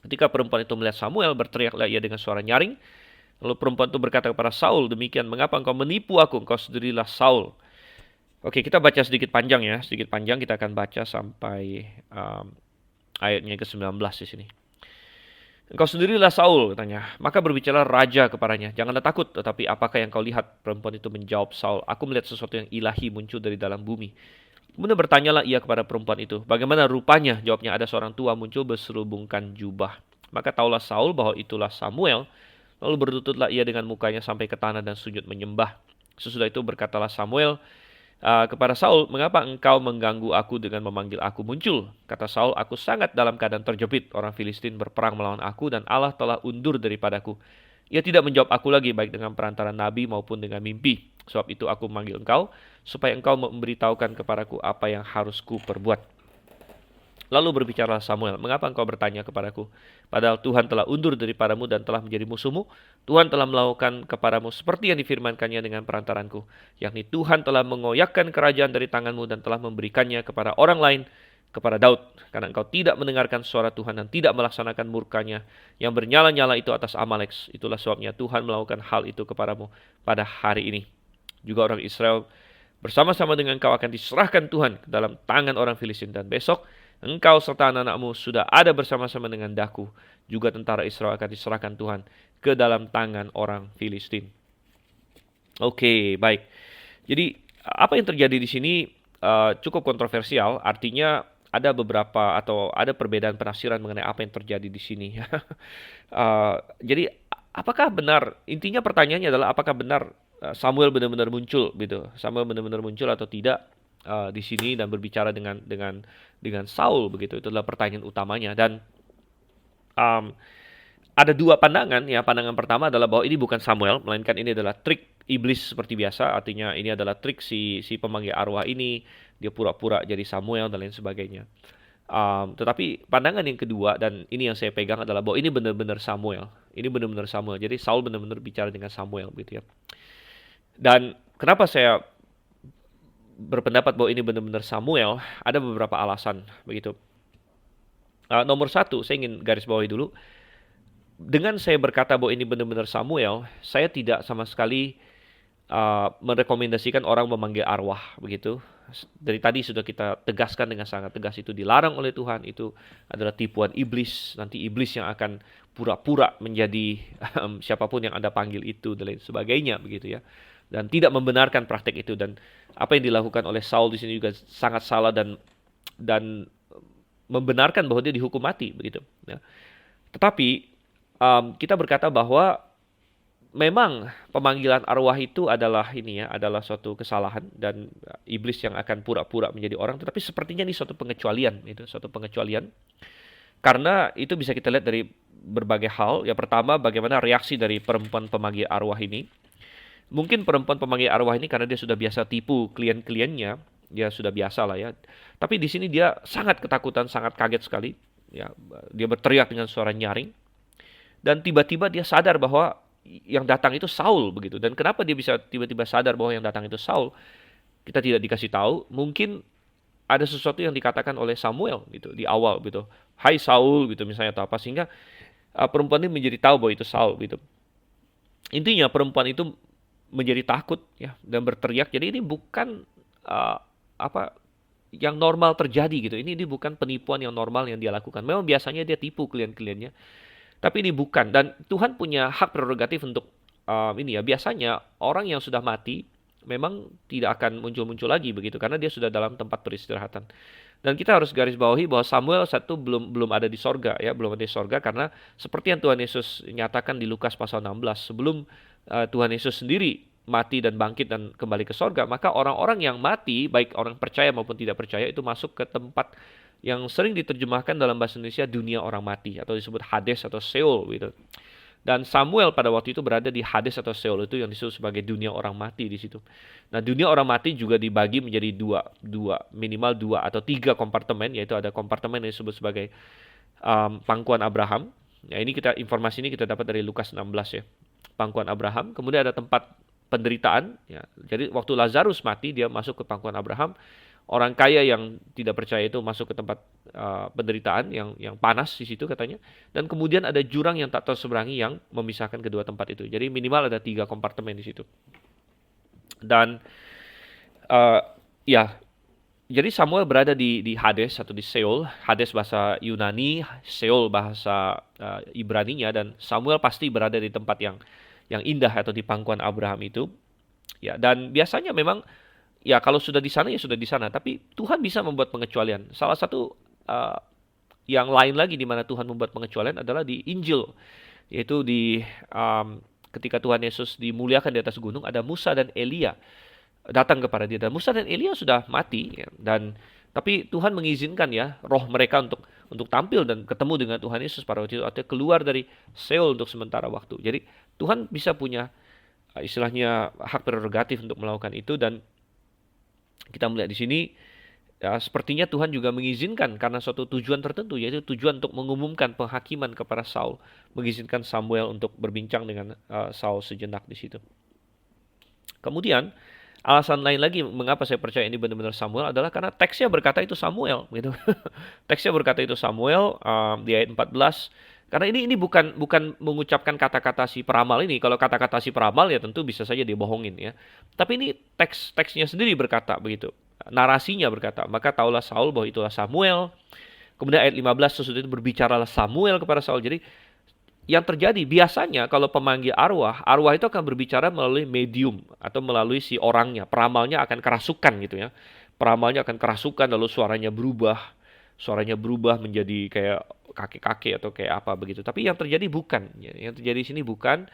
[SPEAKER 1] Ketika perempuan itu melihat Samuel, berteriaklah ia dengan suara nyaring. Lalu perempuan itu berkata kepada Saul, demikian, mengapa engkau menipu aku? Engkau sendirilah Saul. Oke, kita baca sedikit panjang ya, sedikit panjang kita akan baca sampai ayatnya ke-19 di sini. Engkau sendirilah Saul, katanya. Maka berbicara raja kepadanya, janganlah takut, tetapi apakah yang kau lihat? Perempuan itu menjawab Saul, aku melihat sesuatu yang ilahi muncul dari dalam bumi. Kemudian bertanyalah ia kepada perempuan itu, bagaimana rupanya? Jawabnya, ada seorang tua muncul berselubungkan jubah. Maka taulah Saul bahwa itulah Samuel, lalu berlututlah ia dengan mukanya sampai ke tanah dan sujud menyembah. Sesudah itu berkatalah Samuel kepada Saul, mengapa engkau mengganggu aku dengan memanggil aku muncul? Kata Saul, aku sangat dalam keadaan terjepit. Orang Filistin berperang melawan aku dan Allah telah undur daripadaku. Ia tidak menjawab aku lagi baik dengan perantara nabi maupun dengan mimpi. Sebab itu aku memanggil engkau, supaya engkau memberitahukan kepadaku apa yang harus ku perbuat. Lalu berbicara Samuel, mengapa engkau bertanya kepadaku? Padahal Tuhan telah undur daripadamu dan telah menjadi musuhmu. Tuhan telah melakukan kepadamu seperti yang difirmankannya dengan perantaranku. Yakni Tuhan telah mengoyakkan kerajaan dari tanganmu dan telah memberikannya kepada orang lain, kepada Daud. Karena engkau tidak mendengarkan suara Tuhan dan tidak melaksanakan murkanya yang bernyala-nyala itu atas Amalek. Itulah sebabnya Tuhan melakukan hal itu kepadamu pada hari ini. Juga orang Israel bersama-sama dengan kau akan diserahkan Tuhan ke dalam tangan orang Filistin. Dan besok engkau serta anak-anakmu sudah ada bersama-sama dengan daku. Juga tentara Israel akan diserahkan Tuhan ke dalam tangan orang Filistin. Oke, baik. Jadi apa yang terjadi di sini cukup kontroversial. Artinya ada beberapa atau ada perbedaan penafsiran mengenai apa yang terjadi di sini. Jadi apakah benar? Intinya pertanyaannya adalah apakah benar Samuel benar-benar muncul, gitu? Samuel benar-benar muncul atau tidak di sini dan berbicara dengan Saul, begitu? Itu adalah pertanyaan utamanya. Dan um, ada dua pandangan ya. Pandangan pertama adalah bahwa ini bukan Samuel, melainkan ini adalah trik iblis seperti biasa. Artinya ini adalah trik si pemanggil arwah ini, dia pura-pura jadi Samuel dan lain sebagainya. Tetapi pandangan yang kedua, dan ini yang saya pegang, adalah bahwa ini benar-benar Samuel. Ini benar-benar Samuel. Jadi Saul benar-benar bicara dengan Samuel, gitu ya. Dan kenapa saya berpendapat bahwa ini benar-benar Samuel? Ada beberapa alasan, begitu. Nomor satu, saya ingin garis bawahi dulu. Dengan saya berkata bahwa ini benar-benar Samuel, saya tidak sama sekali merekomendasikan orang memanggil arwah, begitu. Dari tadi sudah kita tegaskan dengan sangat tegas, itu dilarang oleh Tuhan, itu adalah tipuan iblis. Nanti iblis yang akan pura-pura menjadi siapapun yang Anda panggil itu dan lain sebagainya, begitu ya. Dan tidak membenarkan praktek itu. Dan apa yang dilakukan oleh Saul di sini juga sangat salah dan membenarkan bahwa dia dihukum mati, begitu ya. Tetapi kita berkata bahwa memang pemanggilan arwah itu adalah adalah suatu kesalahan dan iblis yang akan pura-pura menjadi orang. Tetapi sepertinya ini suatu pengecualian, suatu pengecualian. Karena itu bisa kita lihat dari berbagai hal. Yang pertama, bagaimana reaksi dari perempuan pemanggil arwah ini. Mungkin perempuan pemanggil arwah ini karena dia sudah biasa tipu klien-kliennya, dia sudah biasa lah ya. Tapi di sini dia sangat ketakutan, sangat kaget sekali. Ya, dia berteriak dengan suara nyaring. Dan tiba-tiba dia sadar bahwa yang datang itu Saul, begitu. Dan kenapa dia bisa tiba-tiba sadar bahwa yang datang itu Saul? Kita tidak dikasih tahu. Mungkin ada sesuatu yang dikatakan oleh Samuel gitu di awal gitu. Hai Saul gitu misalnya atau apa, sehingga perempuan ini menjadi tahu bahwa itu Saul gitu. Intinya perempuan itu menjadi takut ya dan berteriak. Jadi ini bukan apa yang normal terjadi gitu. Ini bukan penipuan yang normal yang dia lakukan. Memang biasanya dia tipu klien-kliennya. Tapi ini bukan, dan Tuhan punya hak prerogatif untuk biasanya orang yang sudah mati memang tidak akan muncul-muncul lagi begitu karena dia sudah dalam tempat peristirahatan. Dan kita harus garis bawahi bahwa Samuel satu belum ada di sorga ya, belum ada di sorga karena seperti yang Tuhan Yesus nyatakan di Lukas pasal 16, sebelum Tuhan Yesus sendiri mati dan bangkit dan kembali ke sorga, maka orang-orang yang mati, baik orang percaya maupun tidak percaya, itu masuk ke tempat yang sering diterjemahkan dalam bahasa Indonesia dunia orang mati atau disebut Hades atau Sheol gitu. Dan Samuel pada waktu itu berada di Hades atau Sheol, itu yang disebut sebagai dunia orang mati di situ. Nah, dunia orang mati juga dibagi menjadi minimal dua atau tiga kompartemen, yaitu ada kompartemen yang disebut sebagai pangkuan Abraham. Ya, informasi ini kita dapat dari Lukas 16 ya. Pangkuan Abraham, kemudian ada tempat penderitaan ya. Jadi waktu Lazarus mati dia masuk ke pangkuan Abraham. Orang kaya yang tidak percaya itu masuk ke tempat penderitaan yang panas di situ katanya. Dan kemudian ada jurang yang tak terseberangi yang memisahkan kedua tempat itu. Jadi minimal ada 3 kompartemen di situ. Dan Ya, jadi Samuel berada di Hades atau di Seol. Hades bahasa Yunani, Seol bahasa Ibraninya, dan Samuel pasti berada di tempat yang indah atau di pangkuan Abraham itu. Ya, dan biasanya memang ya kalau sudah di sana ya sudah di sana, tapi Tuhan bisa membuat pengecualian. Salah satu uh, yang lain lagi di mana Tuhan membuat pengecualian adalah di Injil, yaitu di um, ketika Tuhan Yesus dimuliakan di atas gunung, ada Musa dan Elia datang kepada dia, dan Musa dan Elia sudah mati ya, dan tapi Tuhan mengizinkan ya roh mereka untuk tampil dan ketemu dengan Tuhan Yesus pada waktu itu, atau keluar dari Seol untuk sementara waktu. Jadi Tuhan bisa punya istilahnya hak prerogatif untuk melakukan itu, dan kita melihat di sini ya, sepertinya Tuhan juga mengizinkan karena suatu tujuan tertentu, yaitu tujuan untuk mengumumkan penghakiman kepada Saul, mengizinkan Samuel untuk berbincang dengan Saul sejenak di situ. Kemudian alasan lain lagi mengapa saya percaya ini benar-benar Samuel adalah karena teksnya berkata itu Samuel, gitu. Teksnya berkata itu Samuel di ayat 14. Karena ini bukan bukan mengucapkan kata-kata si peramal ini. Kalau kata-kata si peramal ya tentu bisa saja dibohongin ya. Tapi ini teksnya sendiri berkata begitu. Narasinya berkata, maka taulah Saul bahwa itulah Samuel. Kemudian ayat 15, sesudah itu berbicaralah Samuel kepada Saul. Jadi yang terjadi biasanya kalau pemanggil arwah, arwah itu akan berbicara melalui medium atau melalui si orangnya. Peramalnya akan kerasukan gitu ya. Peramalnya akan kerasukan lalu suaranya berubah. Suaranya berubah menjadi kayak kakek-kakek atau kayak apa begitu. Tapi yang terjadi bukan. Yang terjadi di sini bukan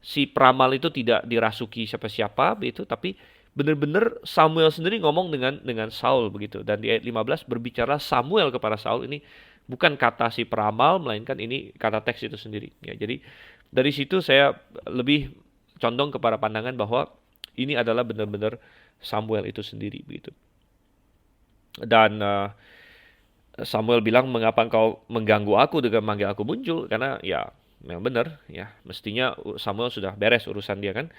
[SPEAKER 1] si peramal itu tidak dirasuki siapa-siapa begitu, tapi benar-benar Samuel sendiri ngomong dengan Saul begitu. Dan di ayat 15 berbicara Samuel kepada Saul, ini bukan kata si peramal melainkan ini kata teks itu sendiri ya. Jadi dari situ saya lebih condong kepada pandangan bahwa ini adalah benar-benar Samuel itu sendiri begitu. Dan Samuel bilang, mengapa engkau mengganggu aku dengan manggil aku muncul? Karena ya memang benar ya, mestinya Samuel sudah beres urusan dia kan.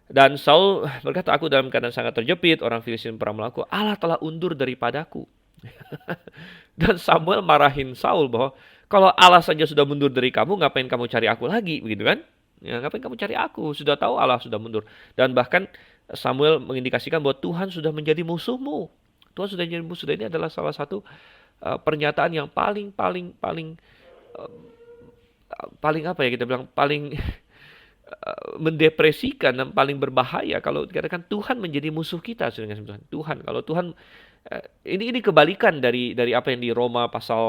[SPEAKER 1] Dan Saul berkata, aku dalam keadaan sangat terjepit, orang Filistin peramal aku, Allah telah undur daripadaku. Dan Samuel marahin Saul bahwa kalau Allah saja sudah mundur dari kamu, ngapain kamu cari aku lagi, begitu kan? Ya, ngapain kamu cari aku? Sudah tahu Allah sudah mundur. Dan bahkan Samuel mengindikasikan bahwa Tuhan sudah menjadi musuhmu. Tuhan sudah menjadi musuh. Dan ini adalah salah satu pernyataan yang paling paling paling uh, paling apa ya, kita bilang paling mendepresikan dan paling berbahaya kalau dikatakan Tuhan menjadi musuh kita dengan Tuhan. Tuhan, kalau Tuhan ini kebalikan dari apa yang di Roma pasal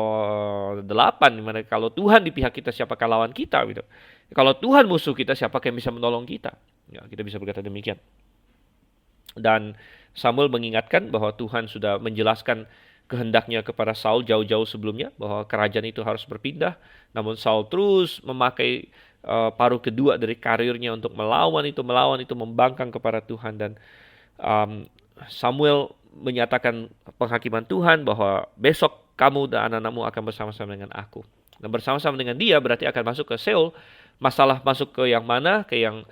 [SPEAKER 1] 8, di mana kalau Tuhan di pihak kita siapakah lawan kita gitu. Kalau Tuhan musuh kita siapakah yang bisa menolong kita? Ya, kita bisa berkata demikian. Dan Samuel mengingatkan bahwa Tuhan sudah menjelaskan kehendaknya kepada Saul jauh-jauh sebelumnya bahwa kerajaan itu harus berpindah. Namun Saul terus memakai paruh kedua dari karirnya untuk melawan itu, membangkang kepada Tuhan. Dan Samuel menyatakan penghakiman Tuhan bahwa besok kamu dan anak-anakmu akan bersama-sama dengan aku. Dan bersama-sama dengan dia berarti akan masuk ke Seol. Masalah masuk ke yang mana? Ke yang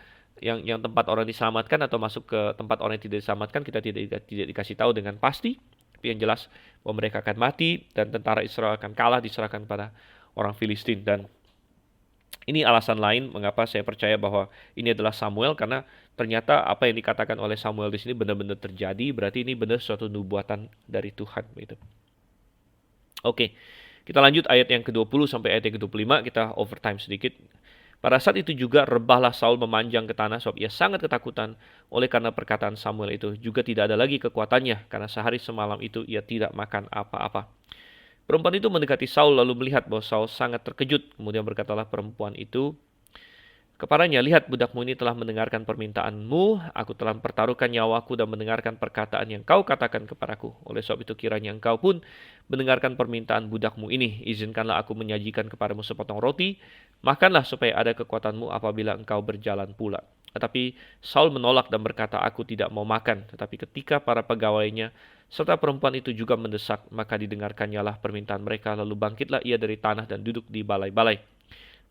[SPEAKER 1] tempat orang diselamatkan atau masuk ke tempat orang yang tidak diselamatkan, kita tidak dikasih tahu dengan pasti. Tapi yang jelas bahwa mereka akan mati dan tentara Israel akan kalah, diserahkan pada orang Filistin. Dan ini alasan lain mengapa saya percaya bahwa ini adalah Samuel, karena ternyata apa yang dikatakan oleh Samuel di sini benar-benar terjadi. Berarti ini benar suatu nubuatan dari Tuhan gitu. Oke, kita lanjut ayat yang ke-20 sampai ayat yang ke-25, kita overtime sedikit. Pada saat itu juga rebahlah Saul memanjang ke tanah sebab ia sangat ketakutan oleh karena perkataan Samuel itu. Juga tidak ada lagi kekuatannya karena sehari semalam itu ia tidak makan apa-apa. Perempuan itu mendekati Saul lalu melihat bahwa Saul sangat terkejut. Kemudian berkatalah perempuan itu kepadanya, lihat budakmu ini telah mendengarkan permintaanmu, aku telah mempertaruhkan nyawaku dan mendengarkan perkataan yang kau katakan kepadaku. Oleh sebab itu kiranya engkau pun mendengarkan permintaan budakmu ini. Izinkanlah aku menyajikan kepadamu sepotong roti, makanlah supaya ada kekuatanmu apabila engkau berjalan pula. Tetapi Saul menolak dan berkata, aku tidak mau makan. Tetapi ketika para pegawainya serta perempuan itu juga mendesak, maka didengarkannya lah permintaan mereka. Lalu bangkitlah ia dari tanah dan duduk di balai-balai.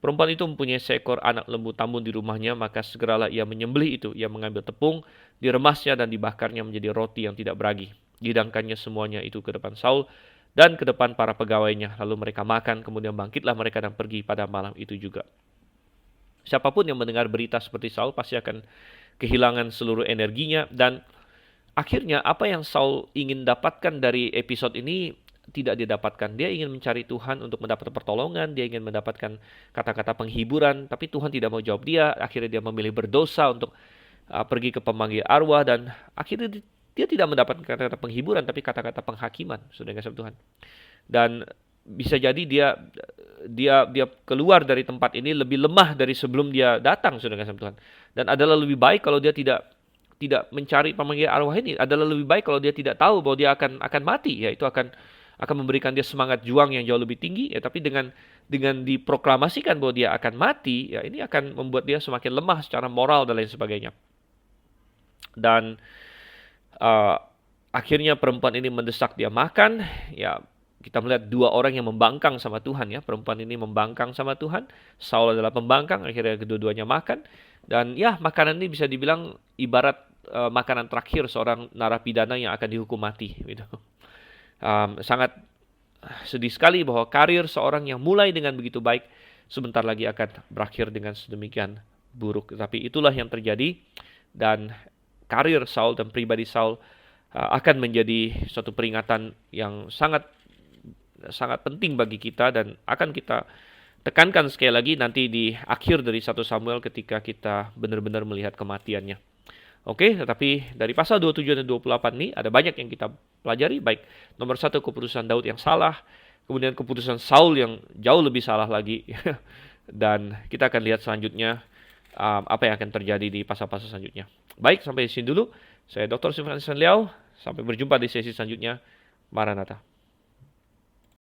[SPEAKER 1] Perempuan itu mempunyai seekor anak lembu tambun di rumahnya, maka segeralah ia menyembelih itu. Ia mengambil tepung, diremasnya dan dibakarnya menjadi roti yang tidak beragi. Dihidangkannya semuanya itu ke depan Saul dan ke depan para pegawainya. Lalu mereka makan, kemudian bangkitlah mereka dan pergi pada malam itu juga. Siapapun yang mendengar berita seperti Saul pasti akan kehilangan seluruh energinya, dan akhirnya apa yang Saul ingin dapatkan dari episode ini tidak dia dapatkan. Dia ingin mencari Tuhan untuk mendapatkan pertolongan, dia ingin mendapatkan kata-kata penghiburan, tapi Tuhan tidak mau jawab dia. Akhirnya dia memilih berdosa untuk pergi ke pemanggil arwah, dan akhirnya dia tidak mendapatkan kata-kata penghiburan, tapi kata-kata penghakiman, saudara kasih Tuhan. Dan bisa jadi dia keluar dari tempat ini lebih lemah dari sebelum dia datang, saudara kasih Tuhan. Dan adalah lebih baik kalau dia tidak mencari pemanggil arwah ini. Adalah lebih baik kalau dia tidak tahu bahwa dia akan mati, ya itu akan memberikan dia semangat juang yang jauh lebih tinggi, ya. Tapi dengan diproklamasikan bahwa dia akan mati, ya ini akan membuat dia semakin lemah secara moral dan lain sebagainya. Dan uh, akhirnya perempuan ini mendesak dia makan. Ya, kita melihat dua orang yang membangkang sama Tuhan, ya. Perempuan ini membangkang sama Tuhan, Saul adalah pembangkang, akhirnya kedua-duanya makan. Dan ya, makanan ini bisa dibilang ibarat makanan terakhir seorang narapidana yang akan dihukum mati, gitu. Sangat sedih sekali bahwa karir seorang yang mulai dengan begitu baik sebentar lagi akan berakhir dengan sedemikian buruk. Tapi itulah yang terjadi, dan karir Saul dan pribadi Saul akan menjadi suatu peringatan yang sangat sangat penting bagi kita, dan akan kita tekankan sekali lagi nanti di akhir dari 1 Samuel ketika kita benar-benar melihat kematiannya. Oke, tetapi dari pasal 27 dan 28 ini ada banyak yang kita pelajari, baik nomor satu keputusan Daud yang salah, kemudian keputusan Saul yang jauh lebih salah lagi, dan kita akan lihat selanjutnya apa yang akan terjadi di pasal-pasal selanjutnya. Baik, sampai di sini dulu. Saya Dr. Sifan Liao. Sampai berjumpa di sesi selanjutnya. Maranatha.